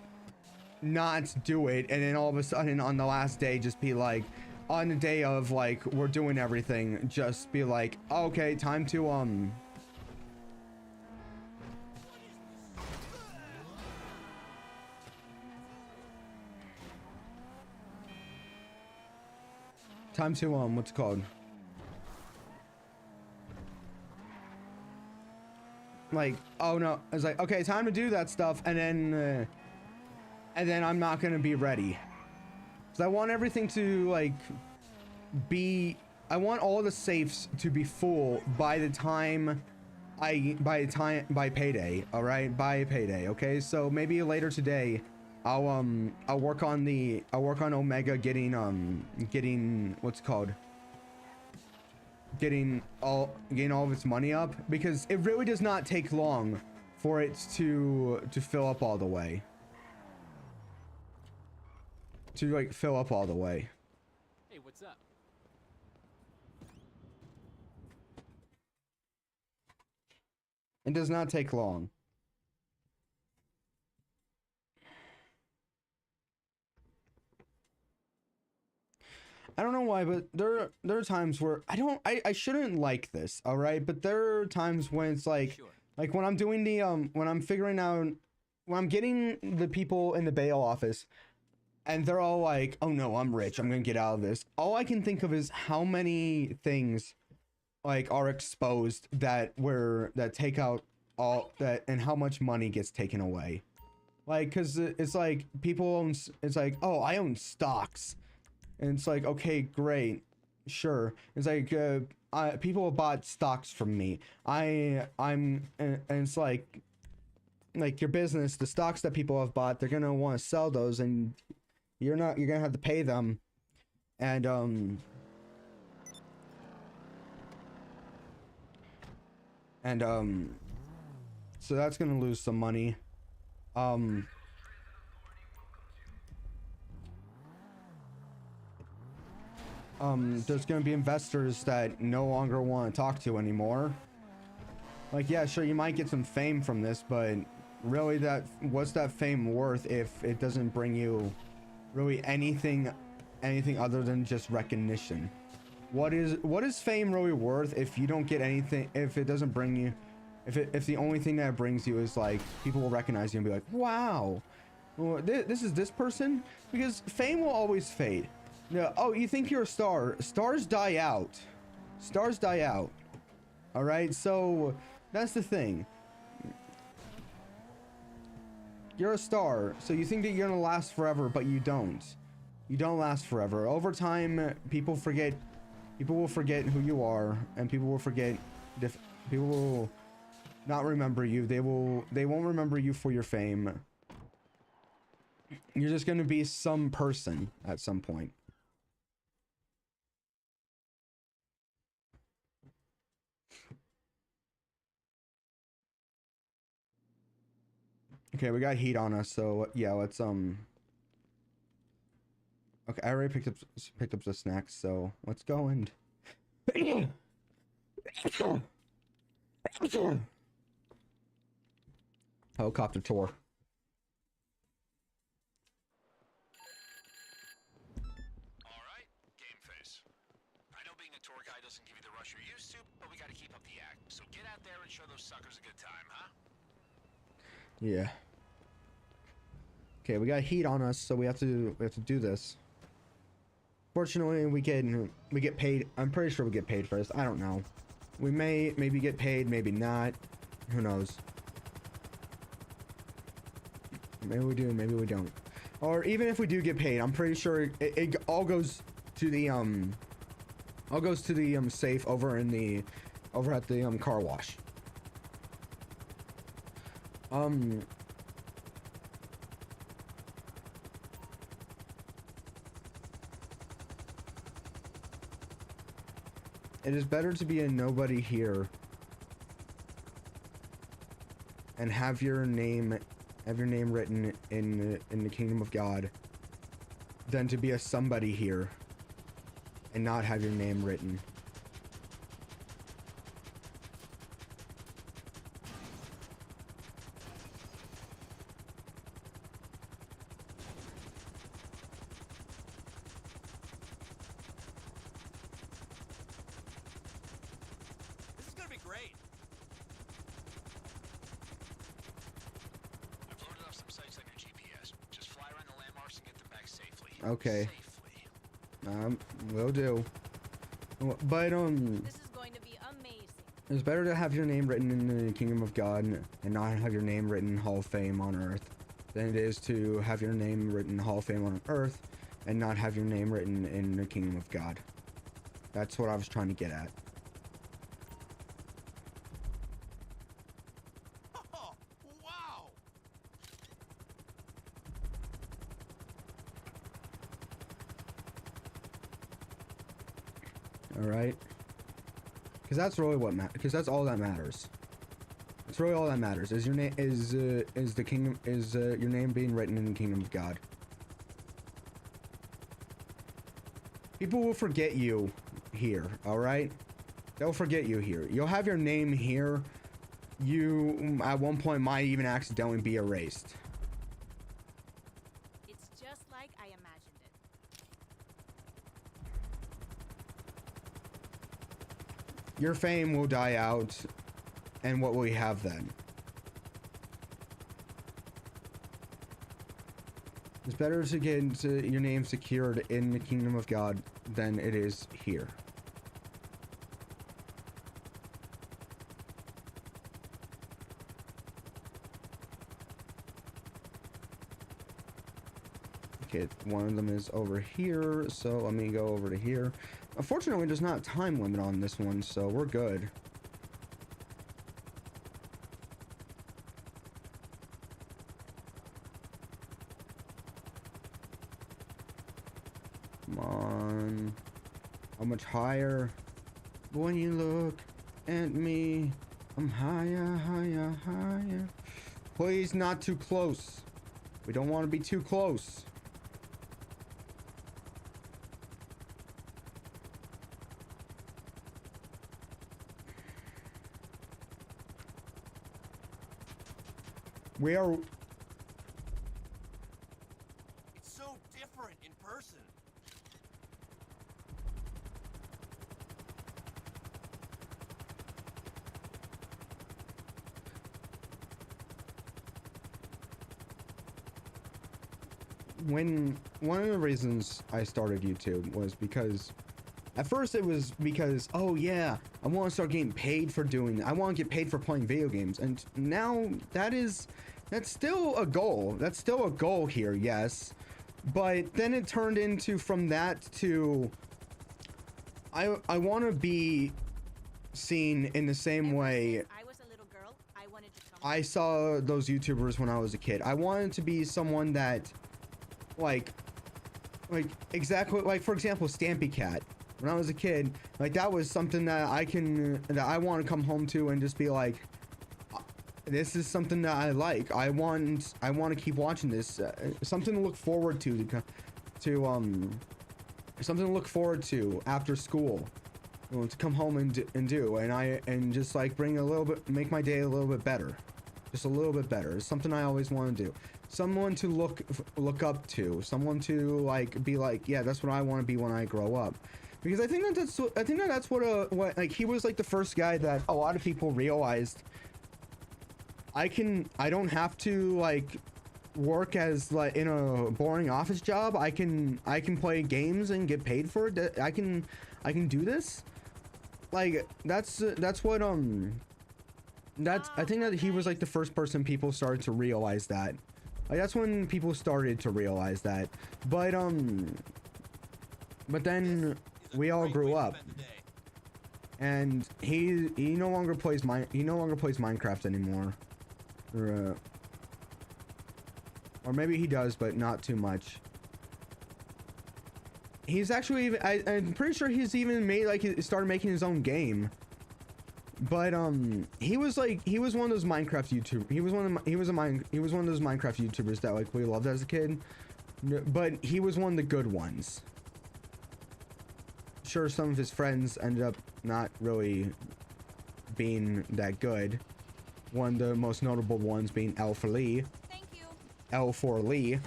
not do it and then all of a sudden on the last day just be like, on the day of like we're doing everything, just be like, okay, time to what's it called, like, oh no, it's like, okay, time to do that stuff, and then I'm not gonna be ready. So I want everything to like I want all the safes to be full by payday. All right, by payday. Okay, so maybe later today I'll work on Omega getting what's it called, getting all of its money up, because it really does not take long for it to fill up all the way. To like fill up all the way. Hey, what's up? It does not take long. I don't know why, but there are times where I shouldn't like this, all right? But there are times when it's like, Sure. like when I'm doing the when I'm figuring out, when I'm getting the people in the bail office and they're all like, oh no, I'm rich, I'm gonna get out of this. All I can think of is how many things like are exposed that take out all that, and how much money gets taken away. Like, cause it's like people own, it's like, oh, I own stocks. And it's like, okay, great, sure. It's like, people have bought stocks from me. And it's like your business, the stocks that people have bought, they're gonna want to sell those, and you're gonna have to pay them. And so that's gonna lose some money. There's gonna be investors that no longer want to talk to anymore. Like, yeah, sure, you might get some fame from this, but really, what's that fame worth if it doesn't bring you really anything other than just recognition? What is fame really worth if you don't get anything, if it doesn't bring you, if the only thing that it brings you is like people will recognize you and be like, wow, well, this is this person? Because fame will always fade. Yeah. Oh, you think you're a star? Stars die out. Stars die out. All right. So that's the thing. You're a star, so you think that you're gonna last forever, but you don't. You don't last forever. Over time, people will forget who you are, and people will forget. People will not remember you. They won't remember you for your fame. You're just gonna be some person at some point. Okay, we got heat on us, so yeah, let's okay, I already picked up the snacks, so let's go and helicopter tour. All right, game face. I know being a tour guide doesn't give you the rush you're used to, but we gotta keep up the act. So get out there and show those suckers a good time, huh? Yeah. Okay, we got heat on us, so we have to do this. Fortunately, we get paid. I'm pretty sure we get paid first. I don't know. We maybe get paid, maybe not. Who knows? Maybe we do, maybe we don't. Or even if we do get paid, I'm pretty sure it all goes to the safe over in the over at the car wash. It is better to be a nobody here and have your name written in the kingdom of God than to be a somebody here and not have your name written. This is gonna be great. I've loaded off some sites on your GPS. Just fly around the landmarks and get them back safely. Okay. Safely. Will do. But This is going to be amazing. it's better to have your name written in the kingdom of God and not have your name written in Hall of Fame on Earth than it is to have your name written in Hall of Fame on Earth and not have your name written in the kingdom of God. That's what I was trying to get at. Oh, wow. All right, because that's really what matters. Because that's all that matters. That's really all that matters. Is your name is the kingdom your name being written in the kingdom of God. People will forget you here. All right, they'll forget you here. You'll have your name here. You at one point might even accidentally be erased. It's just like I imagined it. Your fame will die out, and what will we have then? It's better to get your name secured in the kingdom of God than it is here. Okay, one of them is over here, so let me go over to here. Unfortunately, there's not a time limit on this one, so we're good. Come on. How much higher? When you look at me, I'm higher, higher, higher. Please, not too close. We don't want to be too close. We are... It's so different in person. When one of the reasons I started YouTube was because at first it was because, oh yeah, I want to start getting paid for doing I want to get paid for playing video games, and now that's still a goal. That's still a goal here, yes. But then it turned into from that to I want to be seen in the same Ever way since I was a little girl, I wanted to come I saw those YouTubers when I was a kid. I wanted to be someone that, like exactly, like for example, Stampy Cat. When I was a kid, like that was something that I want to come home to and just be like, this is something that I like. I want to keep watching this. Something to look forward to something to look forward to after school. You know, to come home and do and just like bring a little bit, make my day a little bit better, just a little bit better. It's something I always want to do. Someone to look up to, someone to like be like, yeah, that's what I want to be when I grow up. Because I think that's what like he was like the first guy that a lot of people realized I don't have to like work as like in a boring office job. I can play games and get paid for it. I can do this. Like that's what I think that he was like the first person people started to realize that. Like that's when people started to realize that. But then we all grew up. and he no longer plays Minecraft anymore, or maybe he does, but not too much. He's actually I'm pretty sure he's even made like he started making his own game. But he was one of those Minecraft YouTubers. He was one of those Minecraft YouTubers that like we loved as a kid. But he was one of the good ones. Sure, some of his friends ended up not really being that good. One of the most notable ones being L4Lee. Thank you. L4Lee.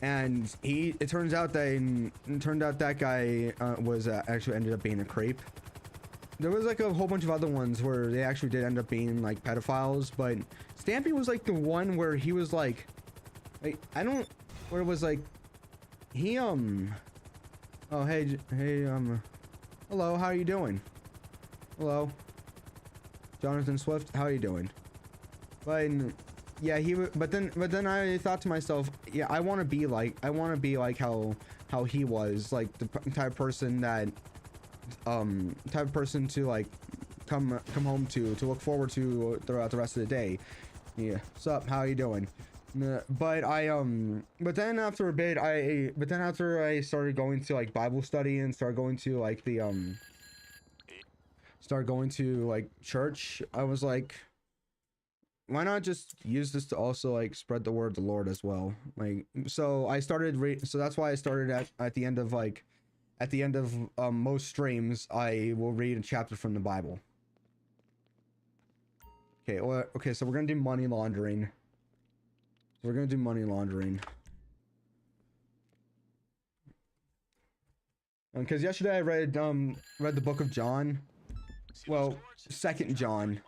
And it turns out that guy was actually ended up being a creep. There was like a whole bunch of other ones where they actually did end up being like pedophiles, but Stampy was like the one where he was like where it was like he oh hey hello, how are you doing? Hello, Jonathan Swift, how are you doing? But yeah, but then I thought to myself, yeah, I want to be like how he was, like the type of person that to like come home to look forward to throughout the rest of the day. Yeah, sup, how you doing? But then after I started going to like Bible study and started going to like church, I was like, why not just use this to also like spread the word of the Lord as well? Like, so that's why I started at the end of most streams, I will read a chapter from the Bible. Okay, so we're gonna do money laundering. Because yesterday I read the book of John. Well, Second John.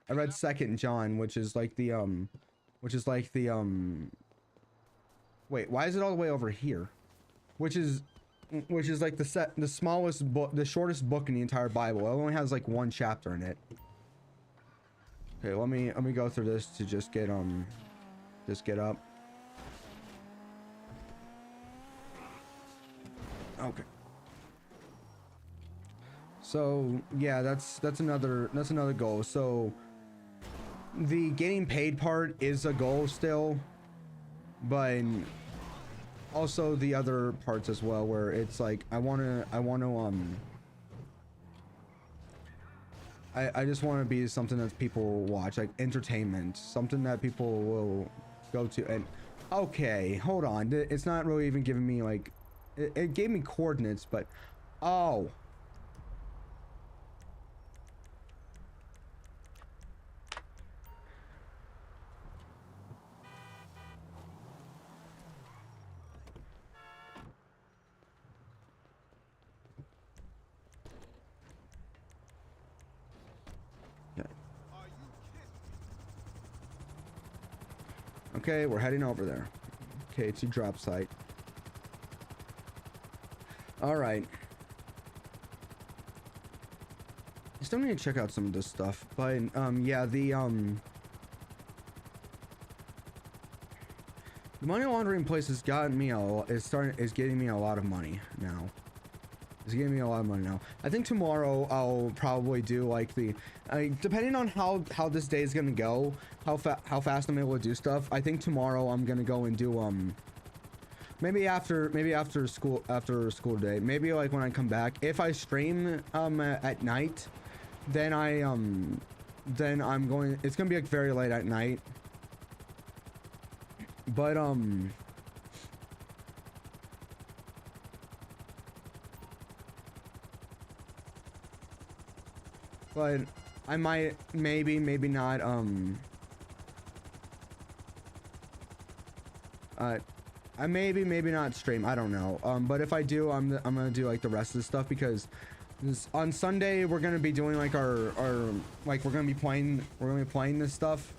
I read Second John, which is like the wait, why is it all the way over here? Which is like the smallest book, the shortest book in the entire Bible. It only has like one chapter in it. Okay, let me go through this to just get up. Okay. So yeah, that's another goal. So the getting paid part is a goal still, but also the other parts as well, where it's like I just want to be something that people watch, like entertainment, something that people will go to. And okay, hold on, it's not really even giving me like it gave me coordinates, but oh, okay, we're heading over there. Okay, it's your drop site. All right. I still need to check out some of this stuff, but yeah, the money laundering place has gotten me is getting me a lot of money now. It's getting me a lot of money now. I think tomorrow I'll probably do like depending on how this day is gonna go, how fast I'm able to do stuff. I think tomorrow I'm gonna go and do maybe after school today. Maybe like when I come back, if I stream at night, then I'm going. It's gonna be like very late at night. But I might maybe not I maybe not stream, I don't know. But if I do, I'm gonna do like the rest of the stuff, because on Sunday we're gonna be doing like our like we're gonna be playing this stuff,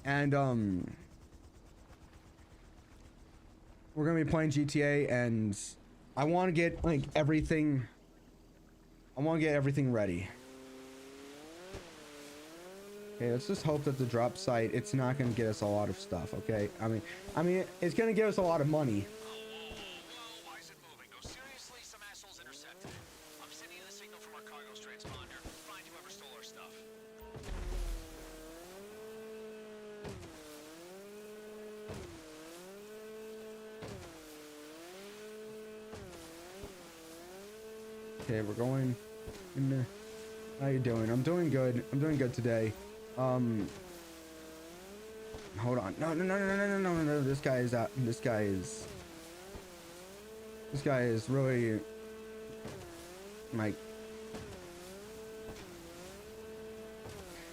and we're gonna be playing GTA, and I want to get like everything. I want to get everything ready. Okay, let's just hope that the drop site, it's not gonna get us a lot of stuff. Okay, I mean it's gonna give us a lot of money. Why is it moving? No, seriously, some assholes intercepted it. I'm sending you the signal from our cargo's transponder. Okay, we're going in. How you doing? I'm doing good. I'm doing good today. Hold on. No, no, no, no, no, no, no, no, no. This guy is out. This guy is really like.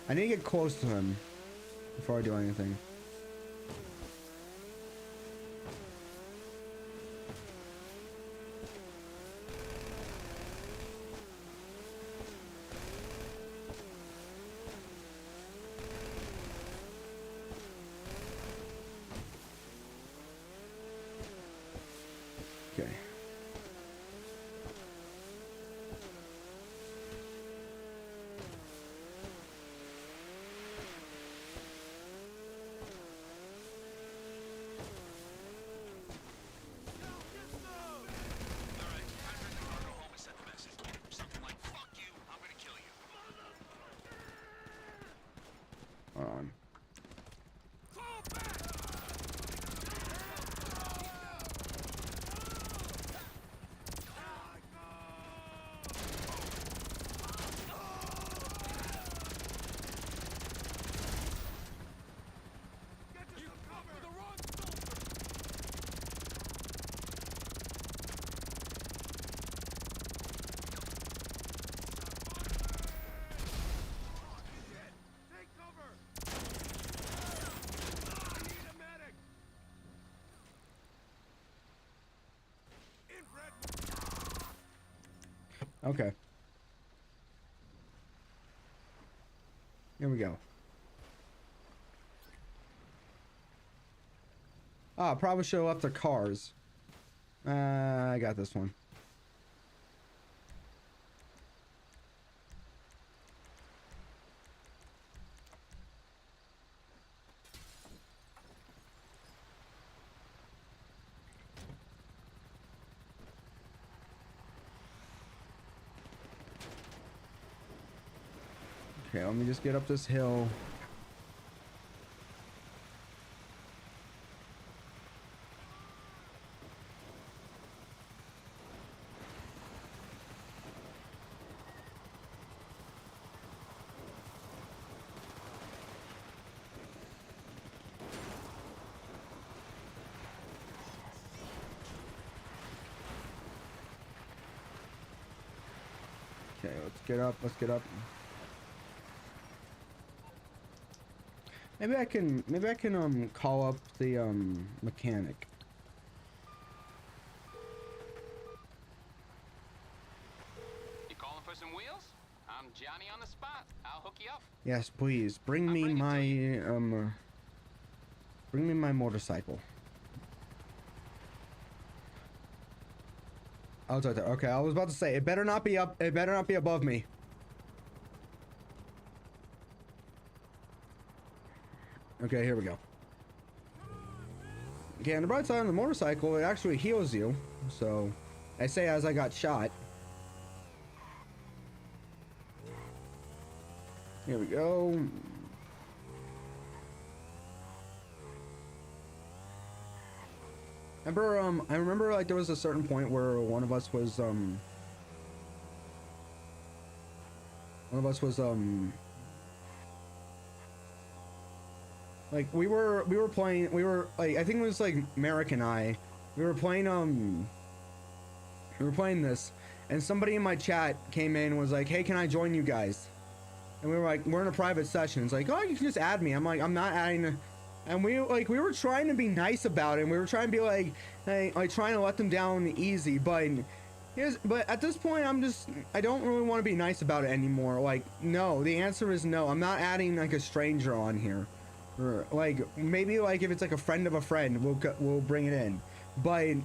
I need to get close to him before I do anything. Okay. Alright, contractor cargo home has sent the message. Something like, fuck you, I'm gonna kill you. Hold on. Okay. Here we go. Ah, probably should have left their cars. I got this one. Okay, let me just get up this hill. Okay, let's get up, let's get up. Maybe I can call up the mechanic. You calling for some wheels? I'm Johnny on the spot. I'll hook you up. Yes, please. Bring me my motorcycle. Oh, it's right there. Okay, I was about to say it better not be up. It better not be above me. Okay, here we go. Okay, on the bright side on the motorcycle, it actually heals you. So, I say as I got shot. Here we go. I remember like there was a certain point where one of us was like we were like I think it was like Merrick and I we were playing this, and somebody in my chat came in and was like, hey, can I join you guys? And we were like, we're in a private session. It's like, oh, you can just add me. I'm like, I'm not adding. And we were trying to be nice about it. And we were trying to be like, hey, like trying to let them down easy. But at this point, I don't really want to be nice about it anymore. Like, no, the answer is no. I'm not adding like a stranger on here. Or like maybe like if it's like a friend of a friend, we'll bring it in. But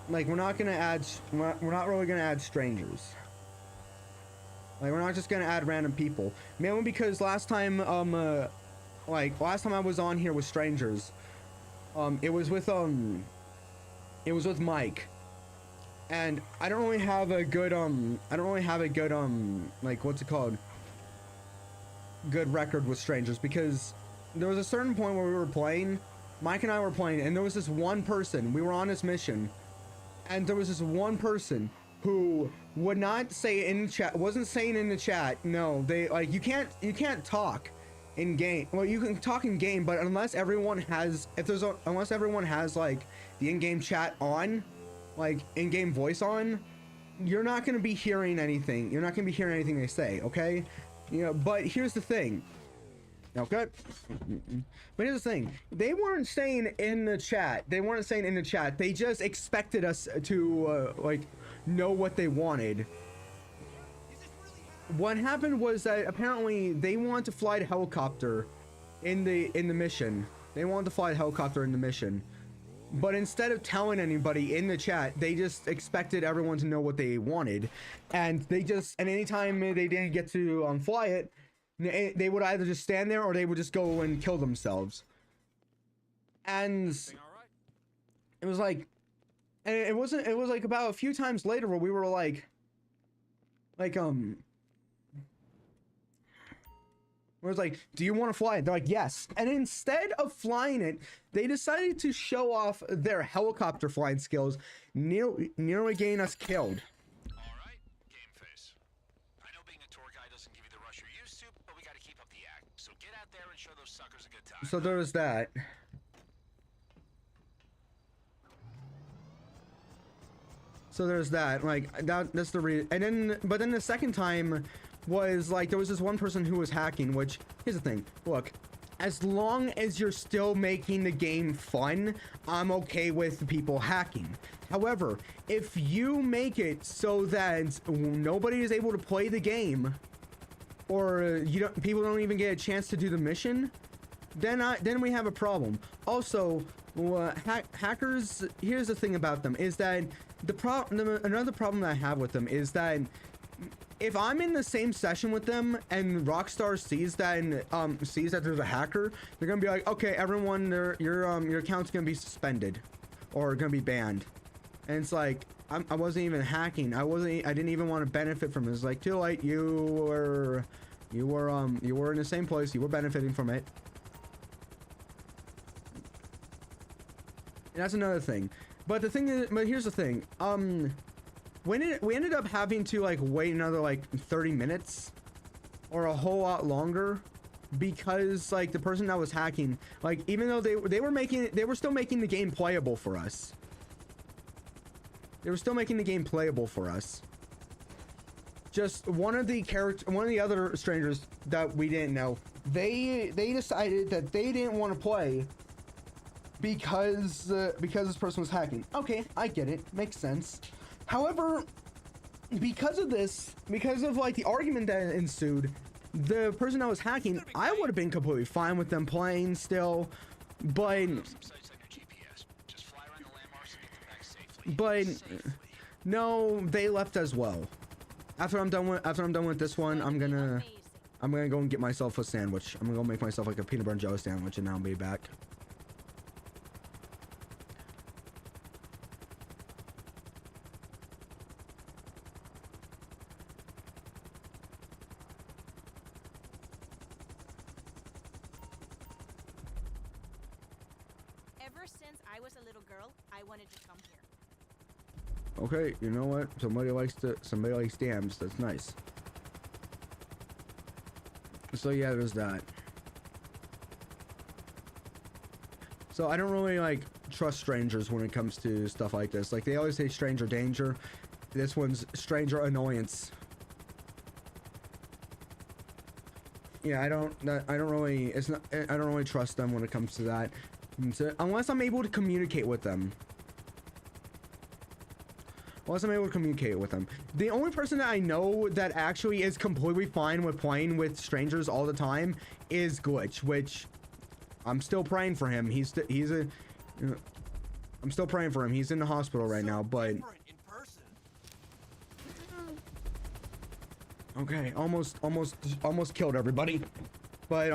like we're not really gonna add strangers. Like we're not just gonna add random people. Mainly because last time I was on here with strangers, it was with Mike, and I don't really have a good like what's it called? Good record with strangers, because there was a certain point where we were playing, Mike and I were playing, and there was this one person. We were on this mission, and there was this one person who would not say in chat, wasn't saying in the chat, no, they like, you can't talk in game. Well, you can talk in game, but unless everyone has, unless everyone has like the in-game chat on, like in-game voice on, you're not going to be hearing anything. You're not going to be hearing anything they say, okay? You know, but here's the thing. Okay. But here's the thing. They weren't saying in the chat. They weren't saying in the chat. They just expected us to like know what they wanted. What happened was that apparently they wanted to fly the helicopter in the mission. They wanted to fly the helicopter in the mission. But instead of telling anybody in the chat, they just expected everyone to know what they wanted. And they just, and anytime they didn't get to fly it, they would either just stand there or they would just go and kill themselves. And it was like, and it was like about a few times later where we were like where it's like, do you want to fly it? They're like, yes. And instead of flying it, they decided to show off their helicopter flying skills, nearly getting us killed. All right, game face. I know being a tour guide doesn't give you the rush you're used to, but we got to keep up the act. So get out there and show those suckers a good time. So there was that. So there's that. Like that's the reason. And then, but then the second time was like there was this one person who was hacking. Which here's the thing. Look, as long as you're still making the game fun, I'm okay with people hacking. However, if you make it so that nobody is able to play the game, or people don't even get a chance to do the mission, then we have a problem. Also, hackers. Here's the thing about them is that another problem that I have with them is that if I'm in the same session with them and Rockstar sees that there's a hacker, they're gonna be like, okay, everyone, your account's gonna be suspended or gonna be banned. And it's like, I wasn't even hacking. I didn't even want to benefit from it. It's like, too late. You were in the same place. You were benefiting from it. And that's another thing. But here's the thing. We ended up having to like wait another like 30 minutes or a whole lot longer because like the person that was hacking, like even though they were still making the game playable for us. They were still making the game playable for us. Just one of the other strangers that we didn't know, they decided that they didn't want to play because this person was hacking. Okay, I get it. Makes sense. However, because of like the argument that ensued, the person that was hacking, I would have been completely fine with them playing still, but no, they left as well. After I'm done with this one, I'm gonna go and get myself a sandwich. I'm gonna go make myself like a peanut butter and jelly sandwich, and I'll be back. Ever since I was a little girl, I wanted to come here. Okay, you know what? Somebody likes dams. That's nice. So yeah, there's that. So I don't really like trust strangers when it comes to stuff like this. Like they always say stranger danger. This one's stranger annoyance. Yeah, I don't really trust them when it comes to that. Unless I'm able to communicate with them. The only person that I know that actually is completely fine with playing with strangers all the time is Glitch, which I'm still praying for him. I'm still praying for him. He's in the hospital right now, but okay, almost killed everybody. But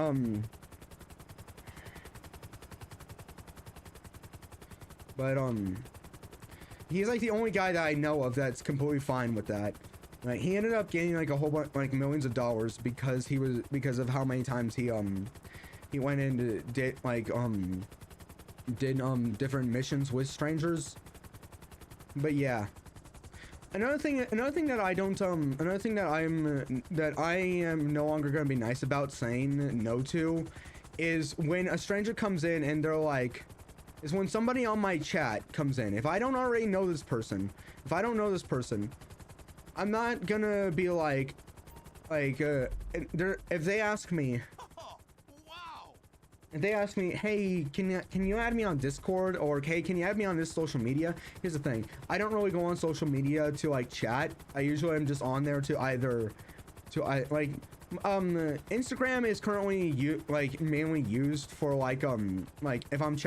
he's like the only guy that I know of that's completely fine with that. Like he ended up getting like a whole bunch, like millions of dollars because of how many times he went into did different missions with strangers. But yeah. Another thing that I don't another thing that I am no longer gonna be nice about saying no to is when a stranger comes in and they're like, is when somebody on my chat comes in. If I don't already know this person, I'm not gonna be like if they ask me, Oh, wow. if they ask me, hey, can you add me on Discord, or hey, can you add me on this social media? Here's the thing, I don't really go on social media to like chat. I usually am just on there to either Instagram is currently mainly used for like if I'm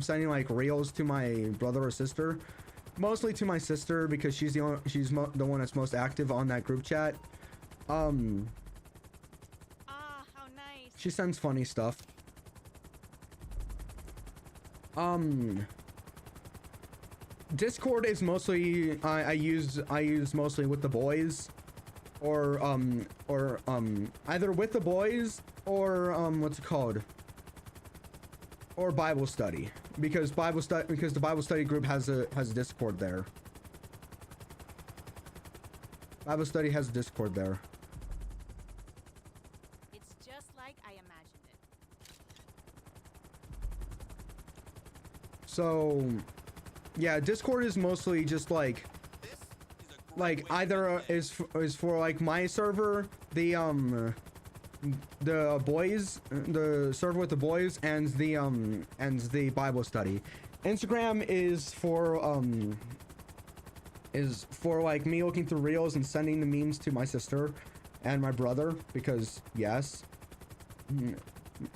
sending like reels to my brother or sister, mostly to my sister because she's the one that's most active on that group chat. Ah, how nice. She sends funny stuff. Discord is mostly I use mostly with the boys, or either with the boys or what's it called, or Bible study, because the Bible study group has a Discord there. Bible study has a Discord there. It's just like I imagined it. So yeah, Discord is mostly just like This is a great like way to either spend the day. is for like my server, the boys, the server with the boys, and the Bible study. Instagram is for like me looking through reels and sending the memes to my sister and my brother, because yes,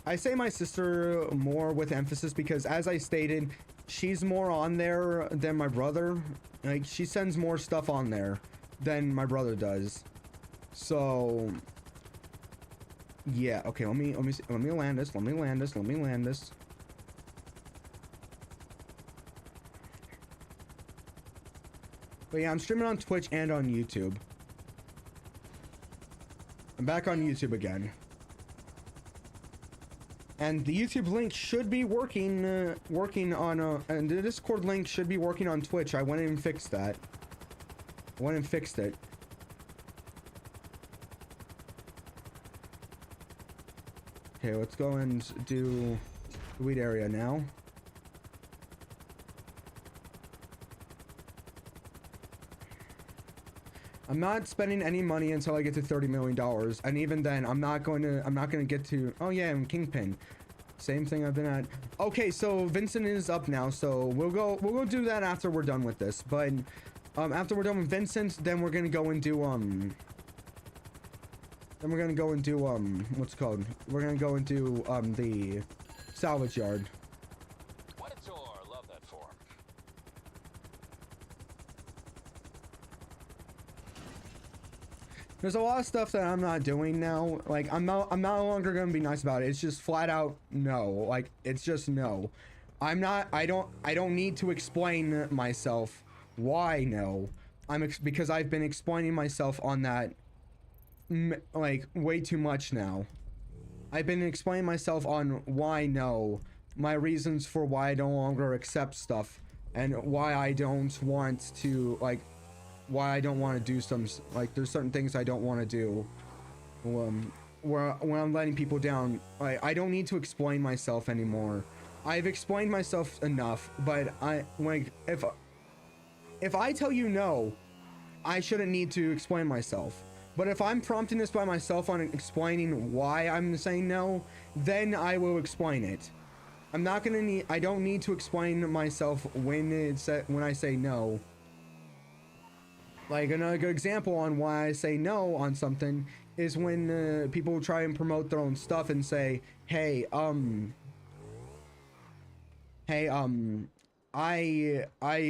I say my sister more with emphasis because, as I stated, she's more on there than my brother. Like, she sends more stuff on there than my brother does. So yeah, okay, let me land this. But yeah, I'm streaming on Twitch and on YouTube. I'm back on YouTube again. And the YouTube link should be working on and the Discord link should be working on Twitch. I went in and fixed that. Okay, let's go and do the weed area now. I'm not spending any money until I get to $30 million, and even then, I'm not gonna get to. Oh yeah, I'm Kingpin. Same thing I've been at. Okay, so Vincent is up now, so we'll go do that after we're done with this. But after we're done with Vincent, then we're gonna go and do what's it called? We're gonna go and do the salvage yard. What a tour. Love that form. There's a lot of stuff that I'm not doing now. Like, I'm no longer gonna be nice about it. It's just flat out no. Like, it's just no. I don't need to explain myself why no. Because I've been explaining myself on that like way too much now. I've been explaining myself on why no, my reasons for why I no longer accept stuff, and why I don't want to, like, why I don't want to do some, like, there's certain things I don't want to do where when I'm letting people down. I don't need to explain myself anymore. I've explained myself enough, but if I tell you no, I shouldn't need to explain myself. But if I'm prompting this by myself on explaining why I'm saying no, then I will explain it. I don't need to explain myself when I say no. Like, another good example on why I say no on something is when people try and promote their own stuff and say, hey, I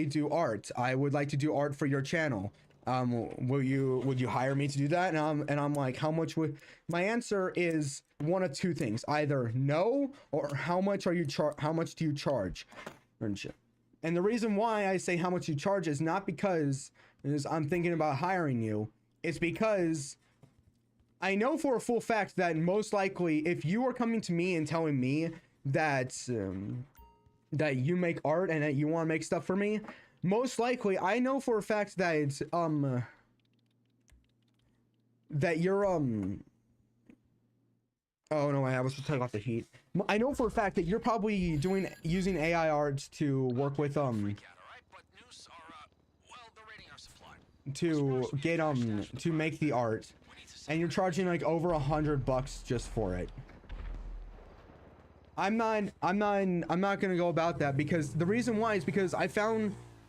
do art. I would like to do art for your channel. Would you hire me to do that? And I'm like, how much would, my answer is one of two things, either no, or how much do you charge? And the reason why I say how much you charge is not because I'm thinking about hiring you. It's because I know for a full fact that most likely, if you are coming to me and telling me that that you make art and that you want to make stuff for me, most likely, I know for a fact that it's that you're oh no, I was just talking about the heat. I know for a fact that you're probably using AI arts to work with Freak out, all right? But news are, well, they're raiding our supply. to get to make the art, and you're charging like over $100 just for it. I'm not gonna go about that, because the reason why is because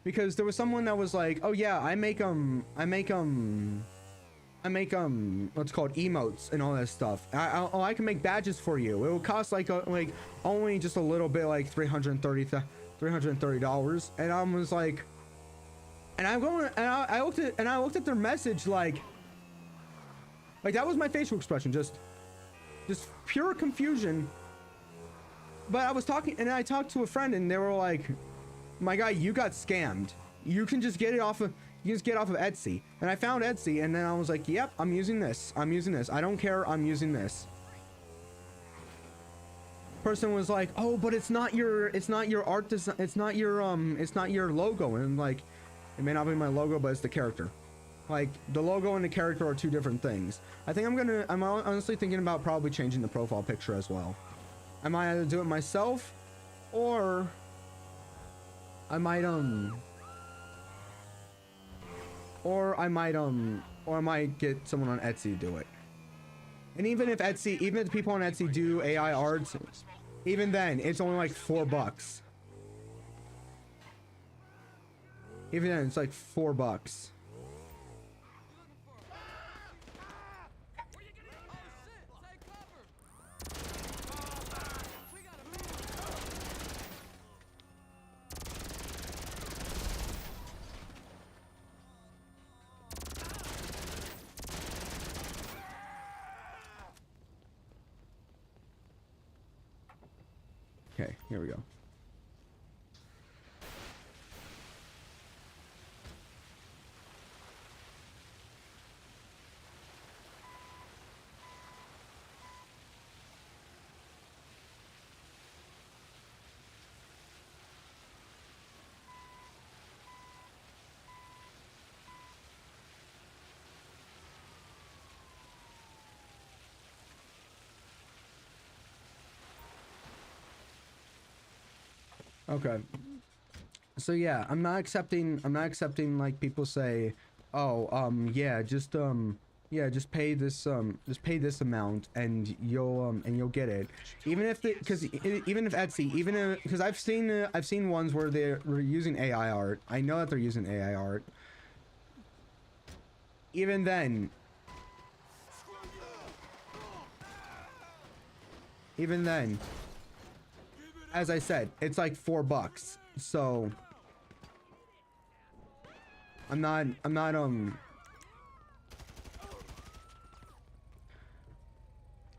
because there was someone that was like, oh yeah, I make what's called emotes and all that stuff. I can make badges for you. It will cost like only just a little bit, like $330. And I was like, and I'm going, and I looked at their message, like that was my facial expression, just pure confusion. But I was talking, and I talked to a friend, and they were like, my guy, you got scammed. You can just get it off of, Etsy. And I found Etsy, and then I was like, yep, I'm using this. I don't care, I'm using this. Person was like, oh, but it's not your art design, it's not your logo. And I'm like, it may not be my logo, but it's the character. Like, the logo and the character are two different things. I think I'm honestly thinking about probably changing the profile picture as well. I might either do it myself, or I might get someone on Etsy to do it. And even if the people on Etsy do AI arts, even then, it's only like $4. Even then, it's like $4. Okay, here we go. Okay. So yeah, I'm not accepting like people say, oh, yeah, just pay this amount and you'll get it. Even if even if Etsy, because I've seen ones where they're using AI art. I know that they're using AI art. Even then, as I said, it's like $4. So I'm not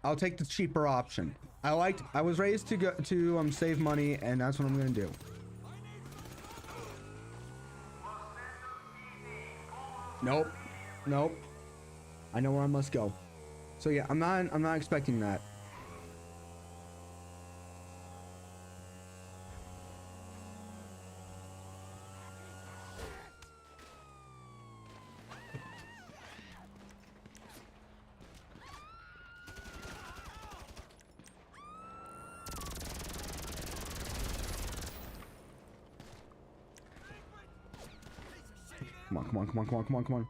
I'll take the cheaper option. I was raised to save money, and that's what I'm gonna do. Nope. I know where I must go. So yeah, I'm not expecting that. Come on.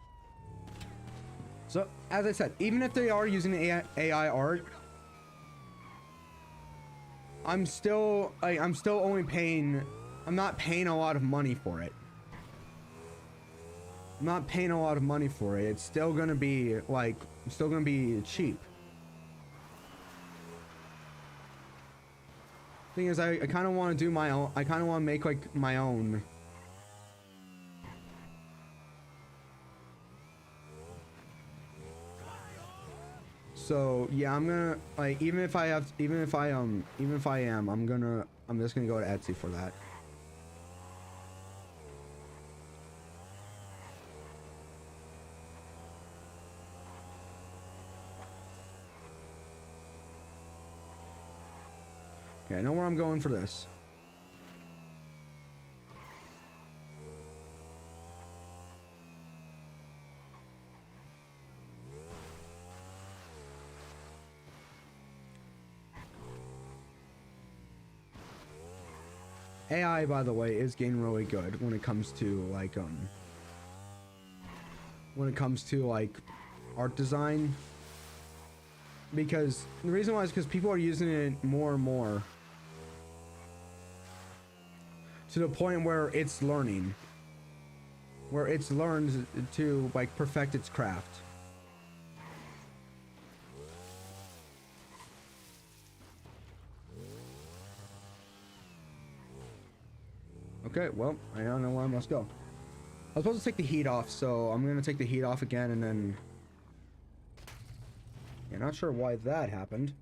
So, as I said, even if they are using AI art, I'm still only paying, I'm not paying a lot of money for it. It's still gonna be cheap. Thing is, I kind of want to do my own, I kind of want to make like my own. So yeah, I'm gonna like, even if I am, I'm just gonna go to Etsy for that. Okay, I know where I'm going for this. AI, by the way, is getting really good when it comes to like art design, because the reason why is because people are using it more and more to the point where it's learned to like perfect its craft. Okay, well, I don't know where I must go. I was supposed to take the heat off, so I'm gonna take the heat off again, and then... Yeah, not sure why that happened.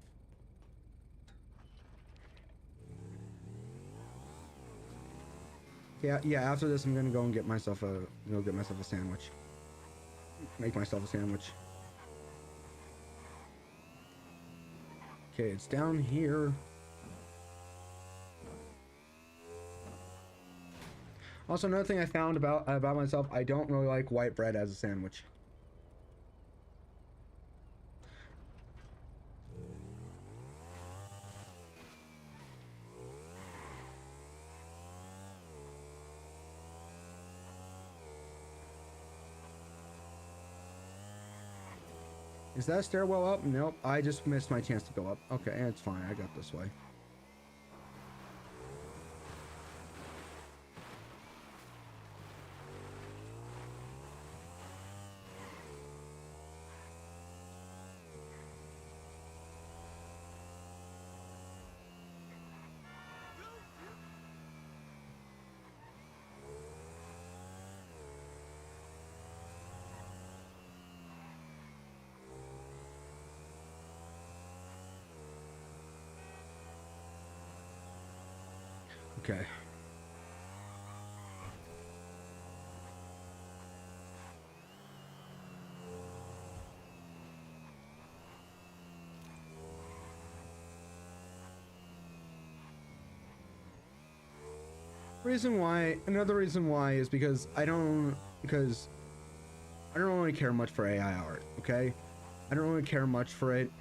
Yeah, after this, I'm gonna go and get myself a sandwich. Make myself a sandwich. Okay, it's down here. Also, another thing I found about myself, I don't really like white bread as a sandwich. Is that stairwell up? Nope, I just missed my chance to go up. Okay, it's fine, I got this way. Okay. Another reason why is because I don't really care much for AI art, okay? I don't really care much for it.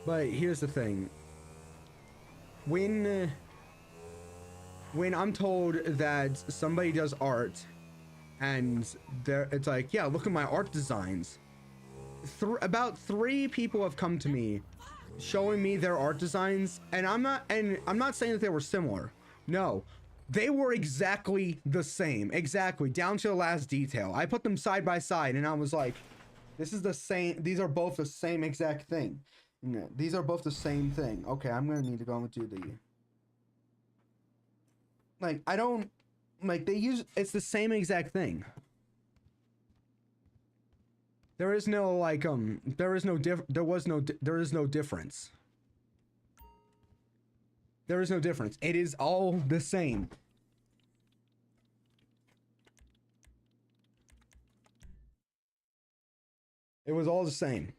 But here's the thing. When I'm told that somebody does art and it's like, yeah, look at my art designs. About 3 people have come to me showing me their art designs, and I'm not saying that they were similar. No, they were exactly the same, exactly down to the last detail. I put them side by side and I was like, this is the same, these are both the same exact thing. These are both the same thing. Okay, I'm gonna need to go and do the, like, I don't, like, it's the same exact thing. There is no, like, there is no difference. There is no difference. It is all the same. It was all the same.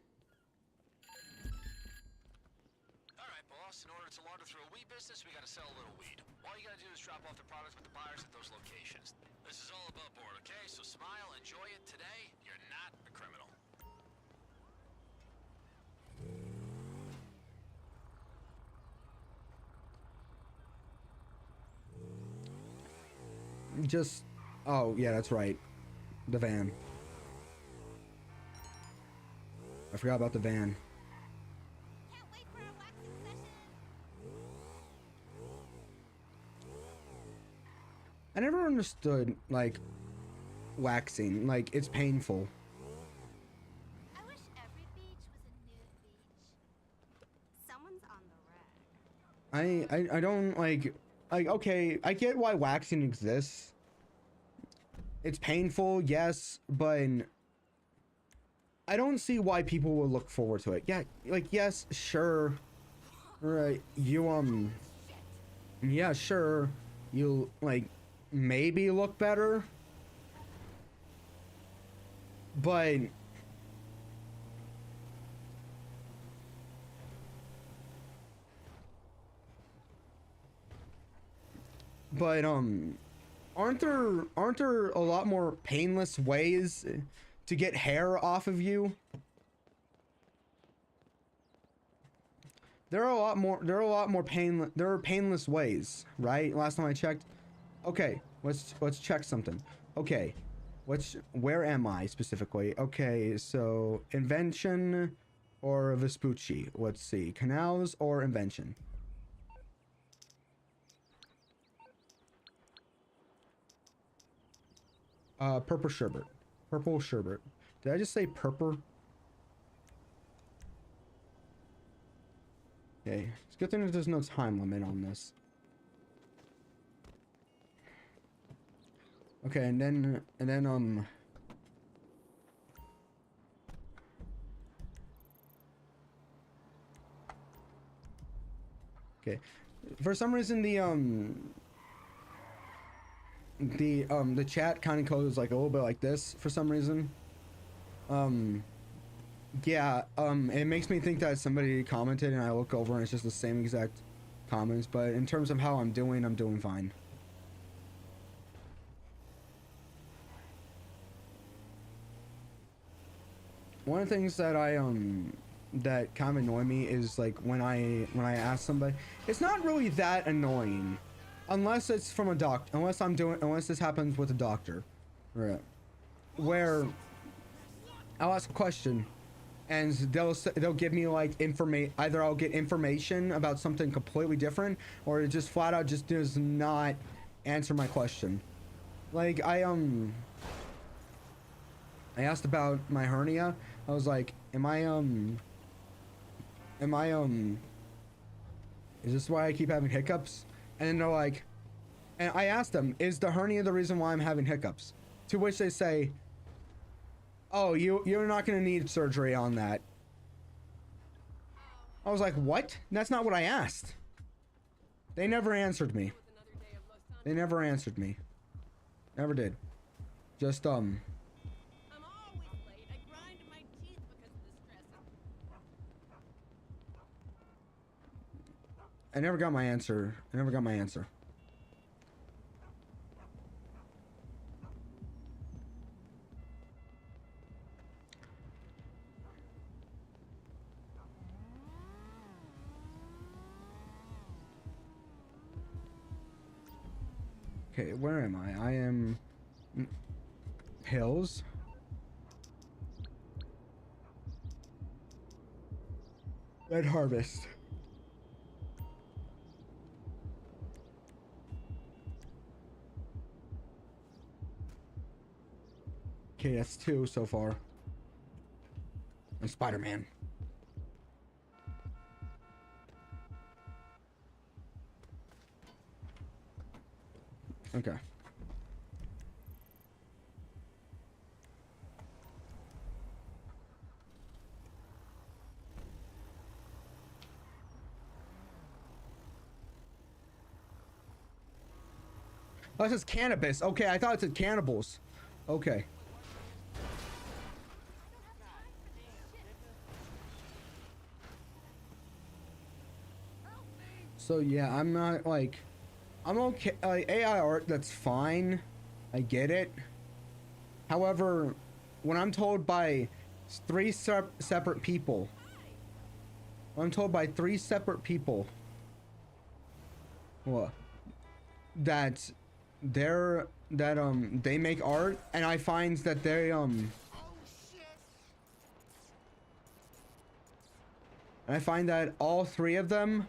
Alright, boss. In order to launder through a weed business, we gotta sell a little weed. All you gotta do is drop off the products with the buyers at those locations. This is all above board, okay? So smile, enjoy it today. You're not a criminal. Just, oh yeah, that's right. The van. I forgot about the van. Can't wait for our waxing session. I never understood, like, waxing. Like, it's painful. I wish every beach was a nude beach. Someone's on the rag. I don't like, okay, I get why waxing exists. It's painful, yes, but I don't see why people will look forward to it. Yeah, like, yes, sure. Right, you, yeah, sure. You'll, like, maybe look better. But aren't there a lot more painless ways to get hair off of you? There are a lot more. There are a lot more painless. There are painless ways, right? Last time I checked. Okay, let's check something. Okay, where am I specifically? Okay, so invention or Vespucci. Let's see, canals or invention. Purple sherbet. Purple sherbet. Did I just say purple? Okay, it's a good thing that there's no time limit on this. Okay, and then okay. For some reason the chat kind of goes like a little bit like this for some reason. Yeah, it makes me think that somebody commented and I look over and it's just the same exact comments, but in terms of how I'm doing fine. One of the things that that kind of annoy me is like when I ask somebody, it's not really that annoying unless it's from a unless this happens with a doctor, right? Where I'll ask a question and they'll give me like either I'll get information about something completely different or it just flat out just does not answer my question. Like I asked about my hernia. I was like, is this why I keep having hiccups? And then they're like, and I asked them, is the hernia the reason why I'm having hiccups? To which they say, oh, you're not gonna need surgery on that. I was like, what? That's not what I asked. They never answered me. They never answered me. Never did. Just I'm always late. I grind my teeth because of the stress. I never got my answer. I never got my answer. Okay, where am I? I am Hills. Red Harvest. Okay, that's 2 so far. And Spider-Man. Okay. Oh, this is cannabis. Okay, I thought it said cannibals. Okay. So yeah, I'm not like, I'm okay. AI art, that's fine. I get it. However, when I'm told by separate people, when I'm told by 3 separate people, what, that they make art, and I find that I find that all 3 of them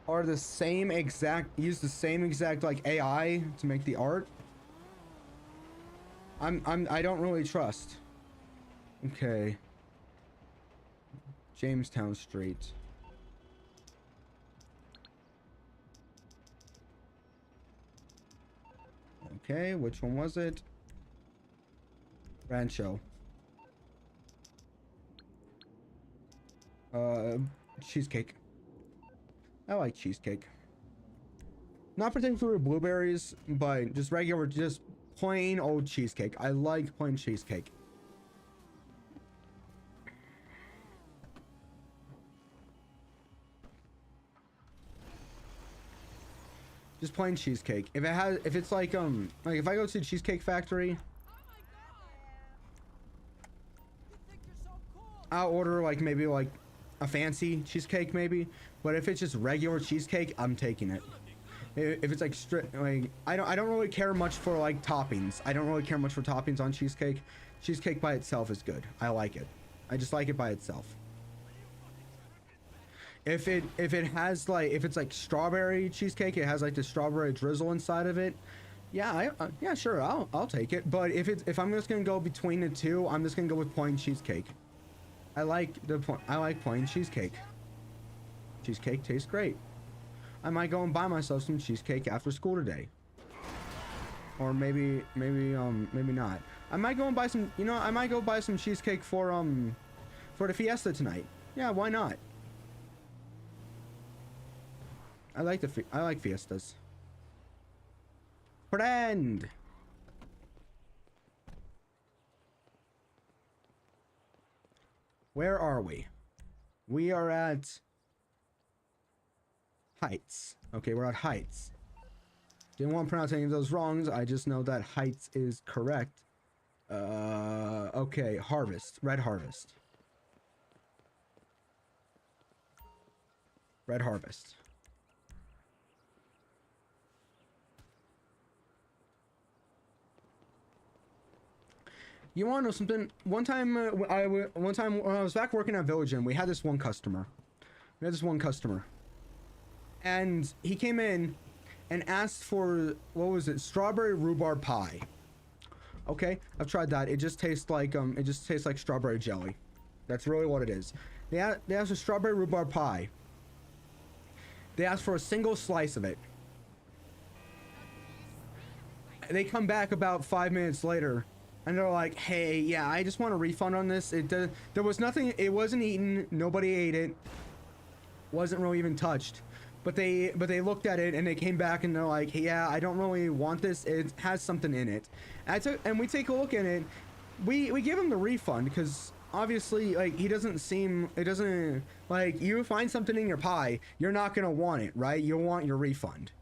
are the same exact, use the same exact like AI to make the art. I don't really trust. Okay. Jamestown Street. Okay, which one was it? Rancho. Cheesecake. I like cheesecake. Not particularly blueberries, but just regular, just plain old cheesecake. I like plain cheesecake. Just plain cheesecake. If it's like if I go to the Cheesecake Factory, I'll order like maybe like a fancy cheesecake maybe, But if it's just regular cheesecake, I'm taking it. If it's like strict, like I don't really care much for like toppings. I don't really care much for toppings on cheesecake. Cheesecake by itself is good. I like it. I just like it by itself. If it has like, if it's like strawberry cheesecake, it has like the strawberry drizzle inside of it. Yeah, yeah, sure, I'll take it. But if I'm just gonna go between the two, I'm just gonna go with plain cheesecake. I like plain cheesecake. Cheesecake tastes great. I might go and buy myself some cheesecake after school today. Or maybe not. I might go and buy some, you know, I might go buy some cheesecake for the fiesta tonight. Yeah, why not? I like fiestas. Friend. Where are we? We are at Heights. Okay, we're at Heights. Didn't want to pronounce any of those wrongs. I just know that Heights is correct. Okay, Harvest. Red Harvest. Red Harvest. You want to know something? One time when I was back working at Village Inn, we had this one customer. And he came in and asked for, what was it? Strawberry rhubarb pie. Okay, I've tried that. It just tastes like strawberry jelly. That's really what it is. They asked for strawberry rhubarb pie. They asked for a single slice of it. They come back about 5 minutes later, and they're like, "Hey, yeah, I just want a refund on this. There was nothing. It wasn't eaten. Nobody ate it. Wasn't really even touched." But they looked at it and they came back and they're like, hey, "Yeah, I don't really want this. It has something in it." And we take a look at it. We give him the refund because obviously, like, it doesn't like, you find something in your pie, you're not gonna want it, right? You'll want your refund.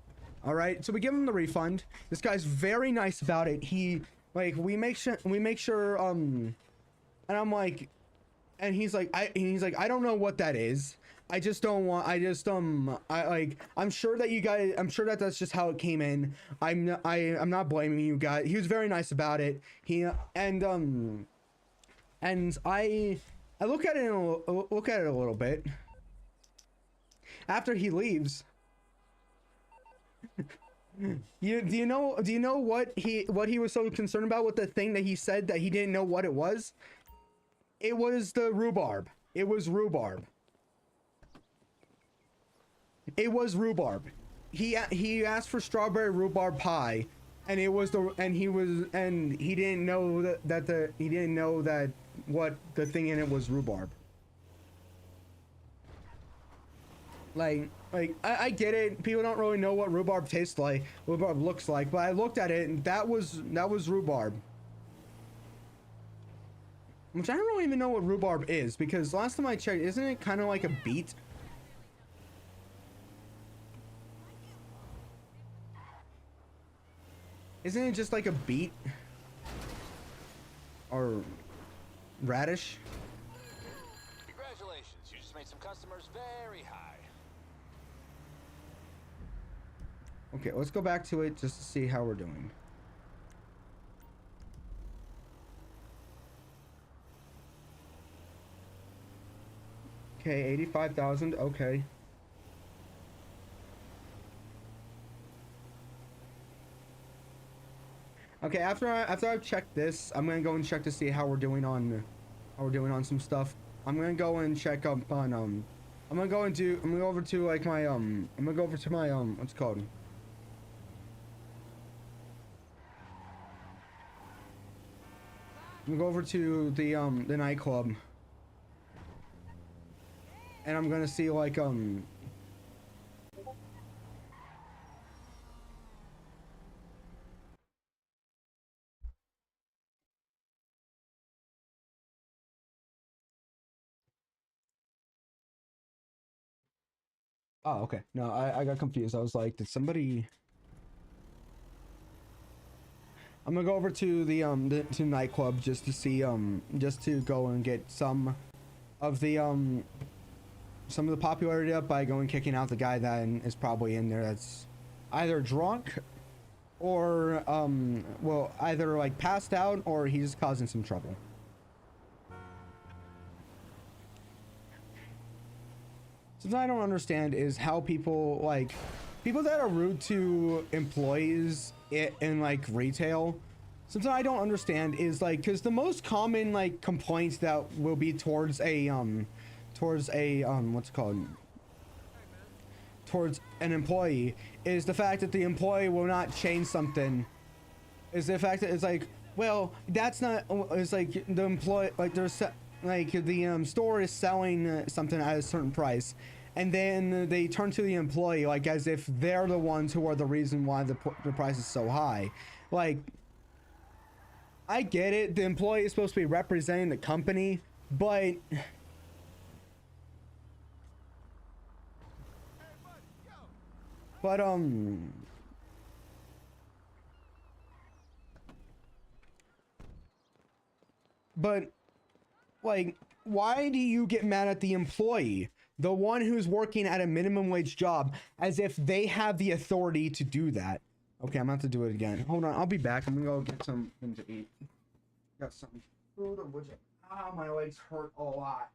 All right, so we give him the refund. This guy's very nice about it. He, like, we make sure and I'm like, and he's like, I don't know what that is. I'm sure that that's just how it came in. I'm not blaming you guys. He was very nice about it. And I look at it a little bit after he leaves. Do you know what he was so concerned about with the thing that he said that he didn't know what it was? It was the rhubarb. It was rhubarb. It was rhubarb. He asked for strawberry rhubarb pie, and he didn't know that what the thing in it was rhubarb. Like I get it. People don't really know what rhubarb tastes like, rhubarb looks like, but I looked at it and that was rhubarb. Which I don't even know what rhubarb is, because last time I checked, isn't it kind of like a beet? Isn't it just like a beet? Or radish? Congratulations, you just made some customers very high. Okay, let's go back to it just to see how we're doing. Okay, 85,000, okay. Okay, after I've checked this, I'm gonna go and check to see how we're doing on some stuff. I'm gonna go and check up on I'm gonna go over to like my what's it called? I'm gonna go over to the nightclub. And I'm gonna see like oh, okay. No, I got confused. I was like, did somebody... I'm gonna go over to the nightclub just to see just to go and get some of the some of the popularity up by going kicking out the guy that is probably in there that's either drunk or well, either like passed out or he's causing some trouble. Something I don't understand is how people that are rude to employees in like retail. Something I don't understand is like, because the most common like complaints that will be towards a what's it called, towards an employee is the fact that the employee will not change something. Is the fact that it's like, well, that's not, it's like the employee, like there's like the store is selling something at a certain price, and then they turn to the employee like as if they're the ones who are the reason why the price is so high. Like, I get it, the employee is supposed to be representing the company, but but like, why do you get mad at the employee, the one who's working at a minimum wage job, as if they have the authority to do that? Okay, I'm about to do it again. Hold on, I'll be back. I'm gonna go get something to eat. Got some food, or would you? Ah, my legs hurt a lot.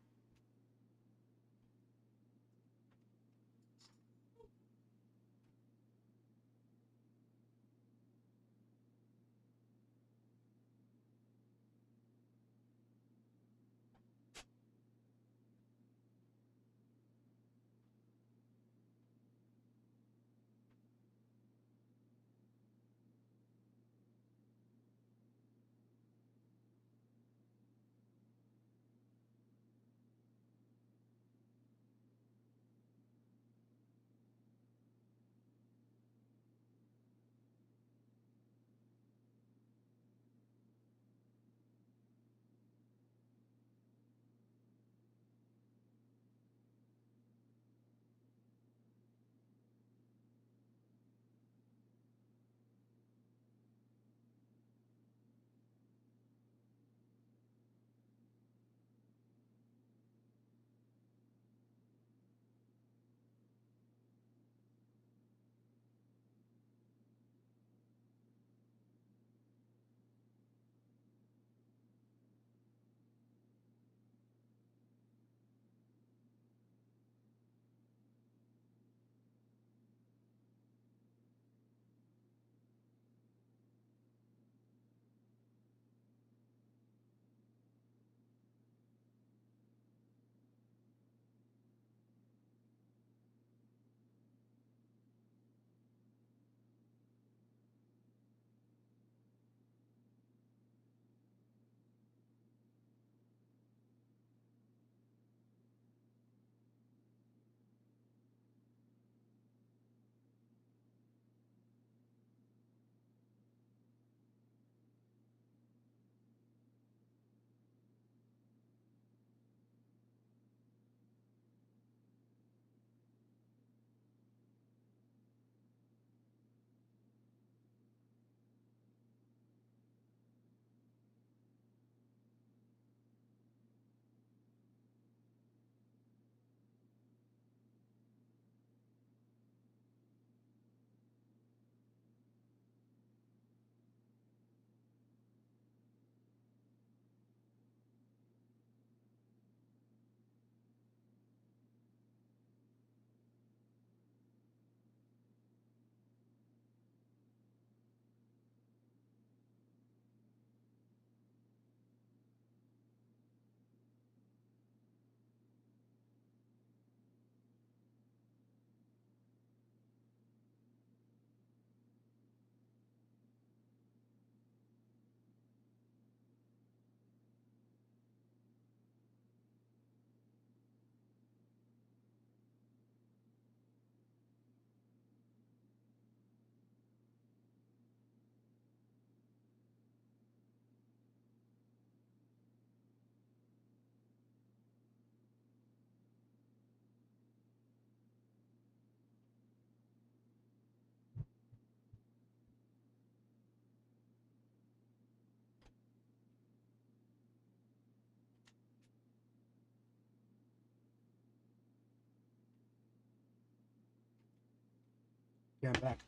Yeah, I'm back.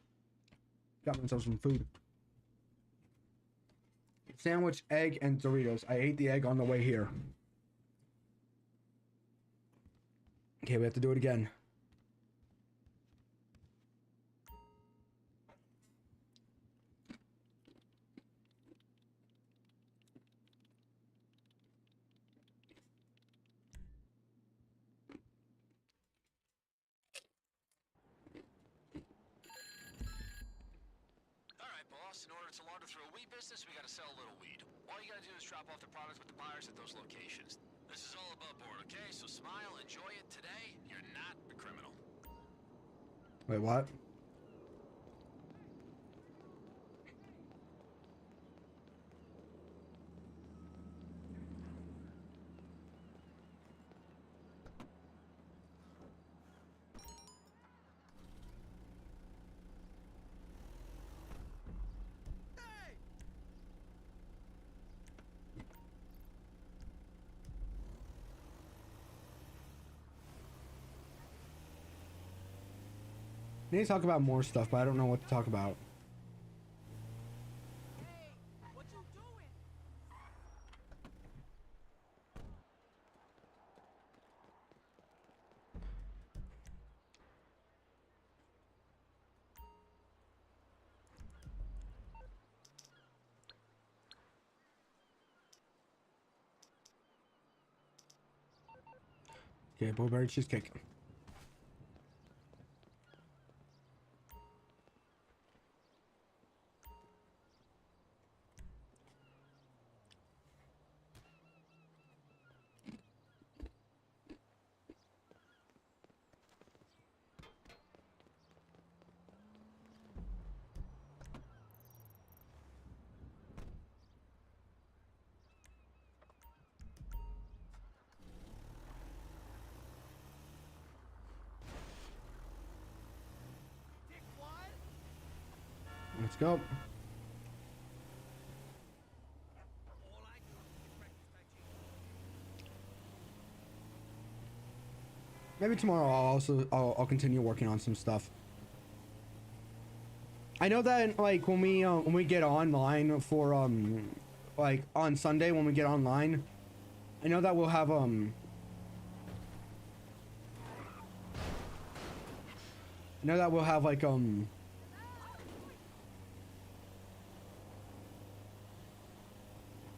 Got myself some food. Sandwich, egg, and Doritos. I ate the egg on the way here. Okay, we have to do it again. Alright, boss. In order to launder through a weed business, we gotta sell a little weed. All you gotta do is drop off the products with the buyers at those locations. This is all above board, okay? So smile, enjoy it today. You're not a criminal. Wait, what? I need to talk about more stuff, but I don't know what to talk about. Hey, what you doing? Okay, blueberry cheesecake. Let's go. Maybe tomorrow I'll continue working on some stuff. I know that like when we get online for like on Sunday when we get online, I know that we'll have I know that we'll have like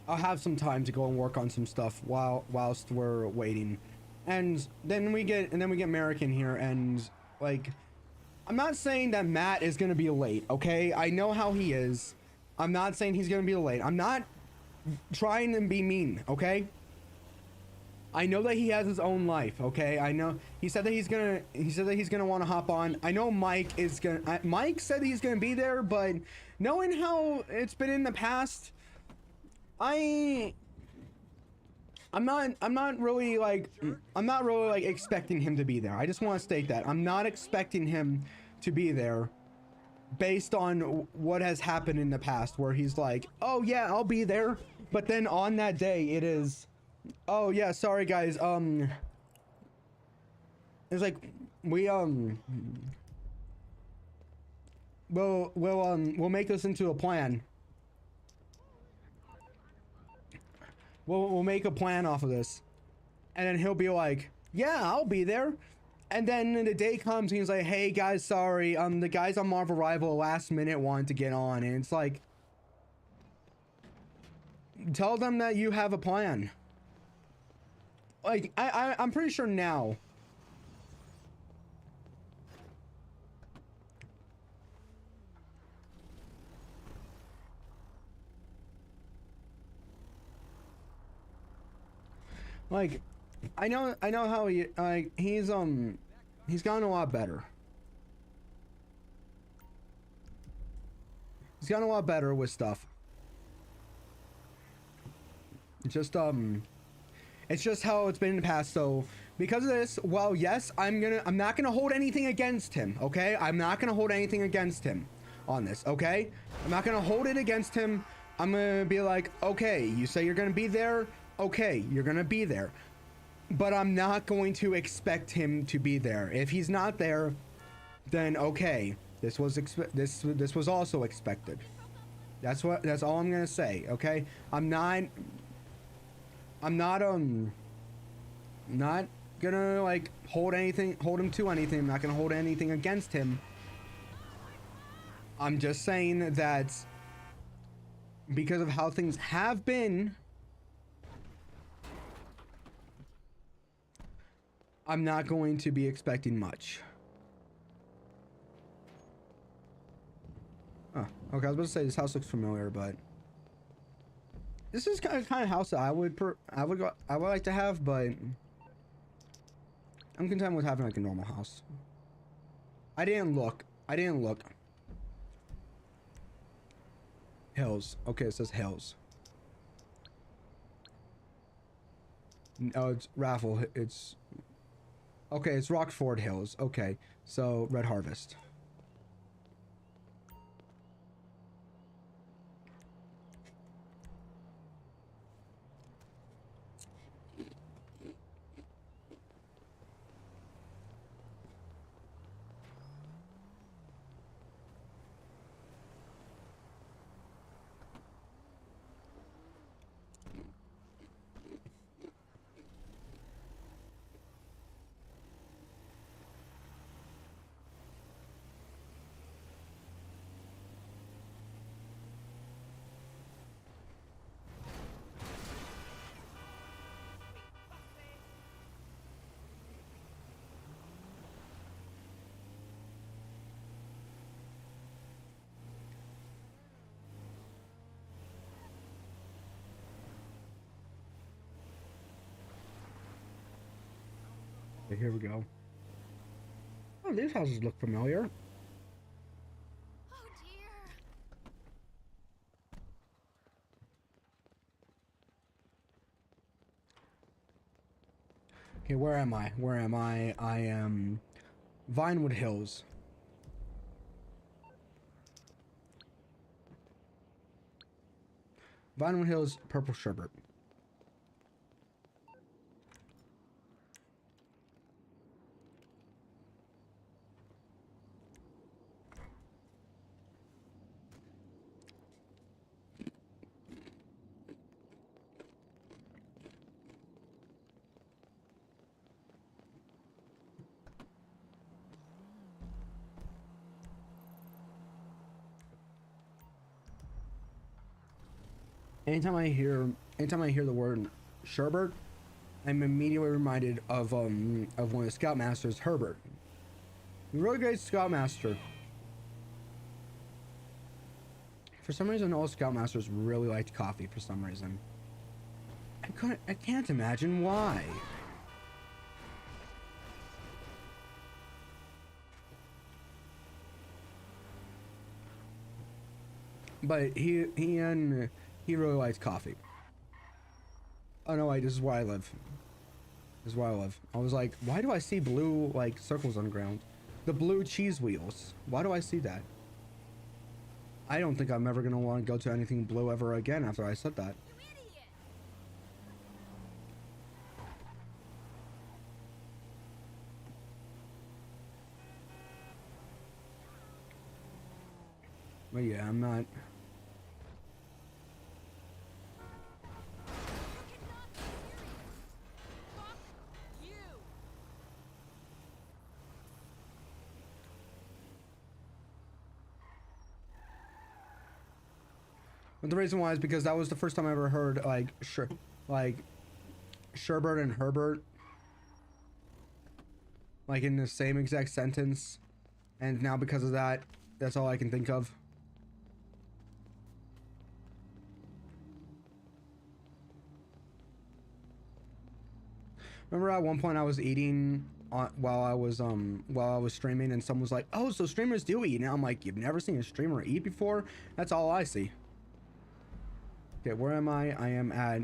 I'll have some time to go and work on some stuff whilst we're waiting. And then we get American here, and like I'm not saying that Matt is gonna be late, okay? I know how he is. I'm not saying he's gonna be late. I'm not trying to be mean, okay? I know that he has his own life, okay? I know he said that he's gonna want to hop on. I know Mike said he's gonna be there, but knowing how it's been in the past, I'm not really like expecting him to be there. I just want to state that I'm not expecting him to be there based on what has happened in the past, where he's like, oh yeah, I'll be there, but then on that day it is, oh yeah, sorry guys, it's like we'll make this into a plan. We'll make a plan off of this. And then he'll be like, yeah, I'll be there. And then the day comes and he's like, hey guys, sorry, the guys on Marvel Rival last minute wanted to get on. And it's like, tell them that you have a plan. Like, I'm pretty sure now. Like, I know how he's gotten a lot better. He's gotten a lot better with stuff. It's just how it's been in the past. So because of this, well, yes, I'm not gonna hold anything against him, okay? I'm not gonna hold anything against him on this, okay? I'm not gonna hold it against him. I'm gonna be like, okay, you say you're gonna be there. Okay, you're gonna be there, but I'm not going to expect him to be there. If he's not there, then okay, This was this was also expected. That's all I'm gonna say. Okay, I'm not not gonna like hold him to anything. I'm not gonna hold anything against him. I'm just saying that because of how things have been, I'm not going to be expecting much. Oh, okay, I was about to say this house looks familiar, but this is kind of house that I would like to have, but I'm content with having like a normal house. I didn't look. Hills. Okay, it says hills. Oh, it's Raffle. It's okay. It's Rockford Hills. Okay, so Red Harvest. Okay, here we go. Oh, these houses look familiar. Oh dear. Okay, where am I? I am Vinewood Hills. Vinewood Hills, Purple Sherbet. Anytime I hear the word Sherbert, I'm immediately reminded of one of the Scoutmasters, Herbert. Really great Scoutmaster. For some reason, all Scoutmasters really liked coffee. For some reason, I can't imagine why. But he really likes coffee. Oh no, wait, this is where I live. This is where I live. I was like, why do I see blue like circles on the ground? The blue cheese wheels. Why do I see that? I don't think I'm ever gonna want to go to anything blue ever again after I said that. You idiot. But yeah, I'm not. You. But the reason why is because that was the first time I ever heard like Sherbert and Herbert like in the same exact sentence, and now because of that, that's all I can think of. Remember at one point I was eating while I was streaming, and someone was like, "Oh, so streamers do eat?" And I'm like, "You've never seen a streamer eat before?" That's all I see. Okay, where am I? I am at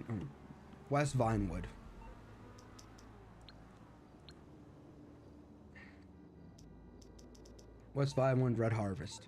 West Vinewood. West Vinewood, Red Harvest.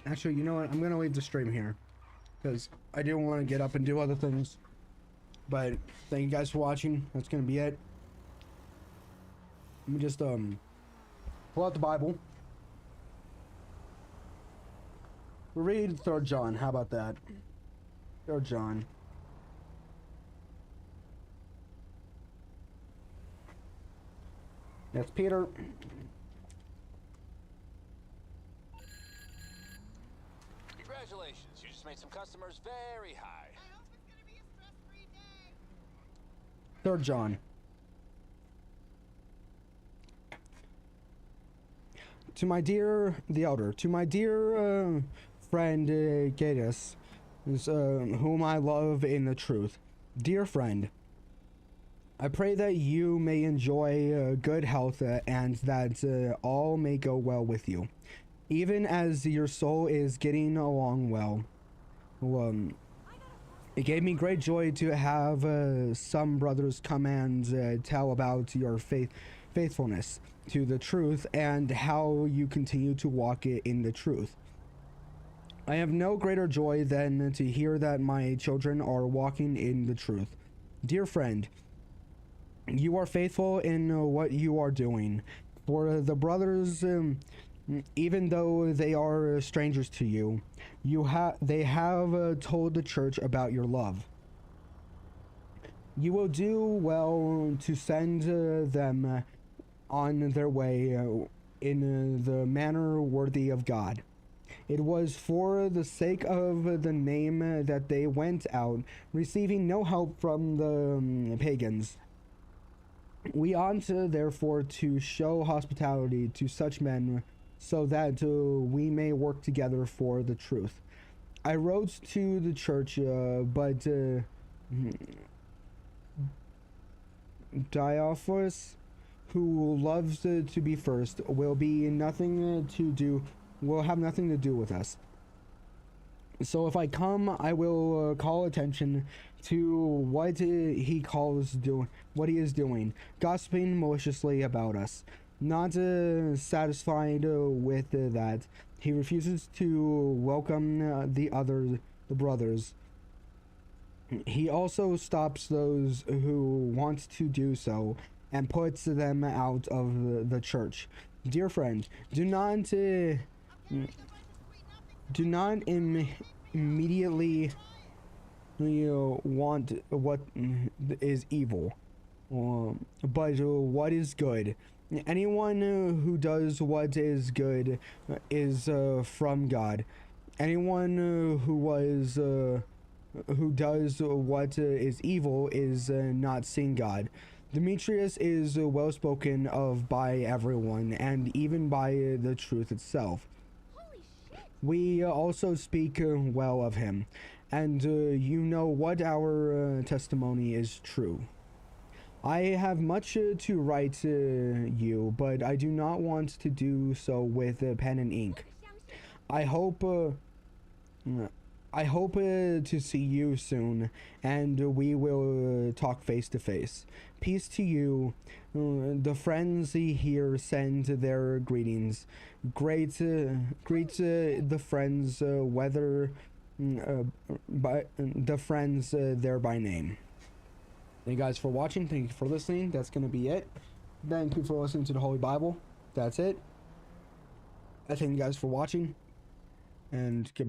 Actually, you know what? I'm gonna leave the stream here because I do want to get up and do other things. But thank you guys for watching. That's gonna be it. Let me just pull out the Bible. We'll read 3rd John. How about that? 3rd John. That's Peter. Congratulations, you just made some customers very high. 3rd John. To my dear, the elder, to my dear friend Gaius, whom I love in the truth. Dear friend, I pray that you may enjoy good health and that all may go well with you, even as your soul is getting along well. It gave me great joy to have some brothers come and tell about your faithfulness to the truth and how you continue to walk in the truth. I have no greater joy than to hear that my children are walking in the truth. Dear friend, you are faithful in what you are doing. For the brothers, even though they are strangers to you, they have told the church about your love. You will do well to send them on their way in the manner worthy of God. It was for the sake of the name that they went out, receiving no help from the pagans. We ought therefore to show hospitality to such men so that we may work together for the truth. I wrote to the church, but Diophorus, who loves to be first, will have nothing to do with us. So if I come, I will call attention to what he is doing, gossiping maliciously about us. Not satisfied with that, he refuses to welcome the brothers. He also stops those who want to do so and puts them out of the church. Dear friend, do not immediately want what is evil, but what is good. Anyone who does what is good is from God. Anyone who does what is evil is not seeing God. Demetrius is well spoken of by everyone, and even by the truth itself. We also speak well of him, and you know what our testimony is true. I have much to write you, but I do not want to do so with pen and ink. I hope to see you soon, and we will talk face to face. Peace to you. The friends here send their greetings. Greet the friends, whether by the friends there by name. Thank you guys for watching. Thank you for listening. That's gonna be it. Thank you for listening to the Holy Bible. That's it. I thank you guys for watching, and goodbye.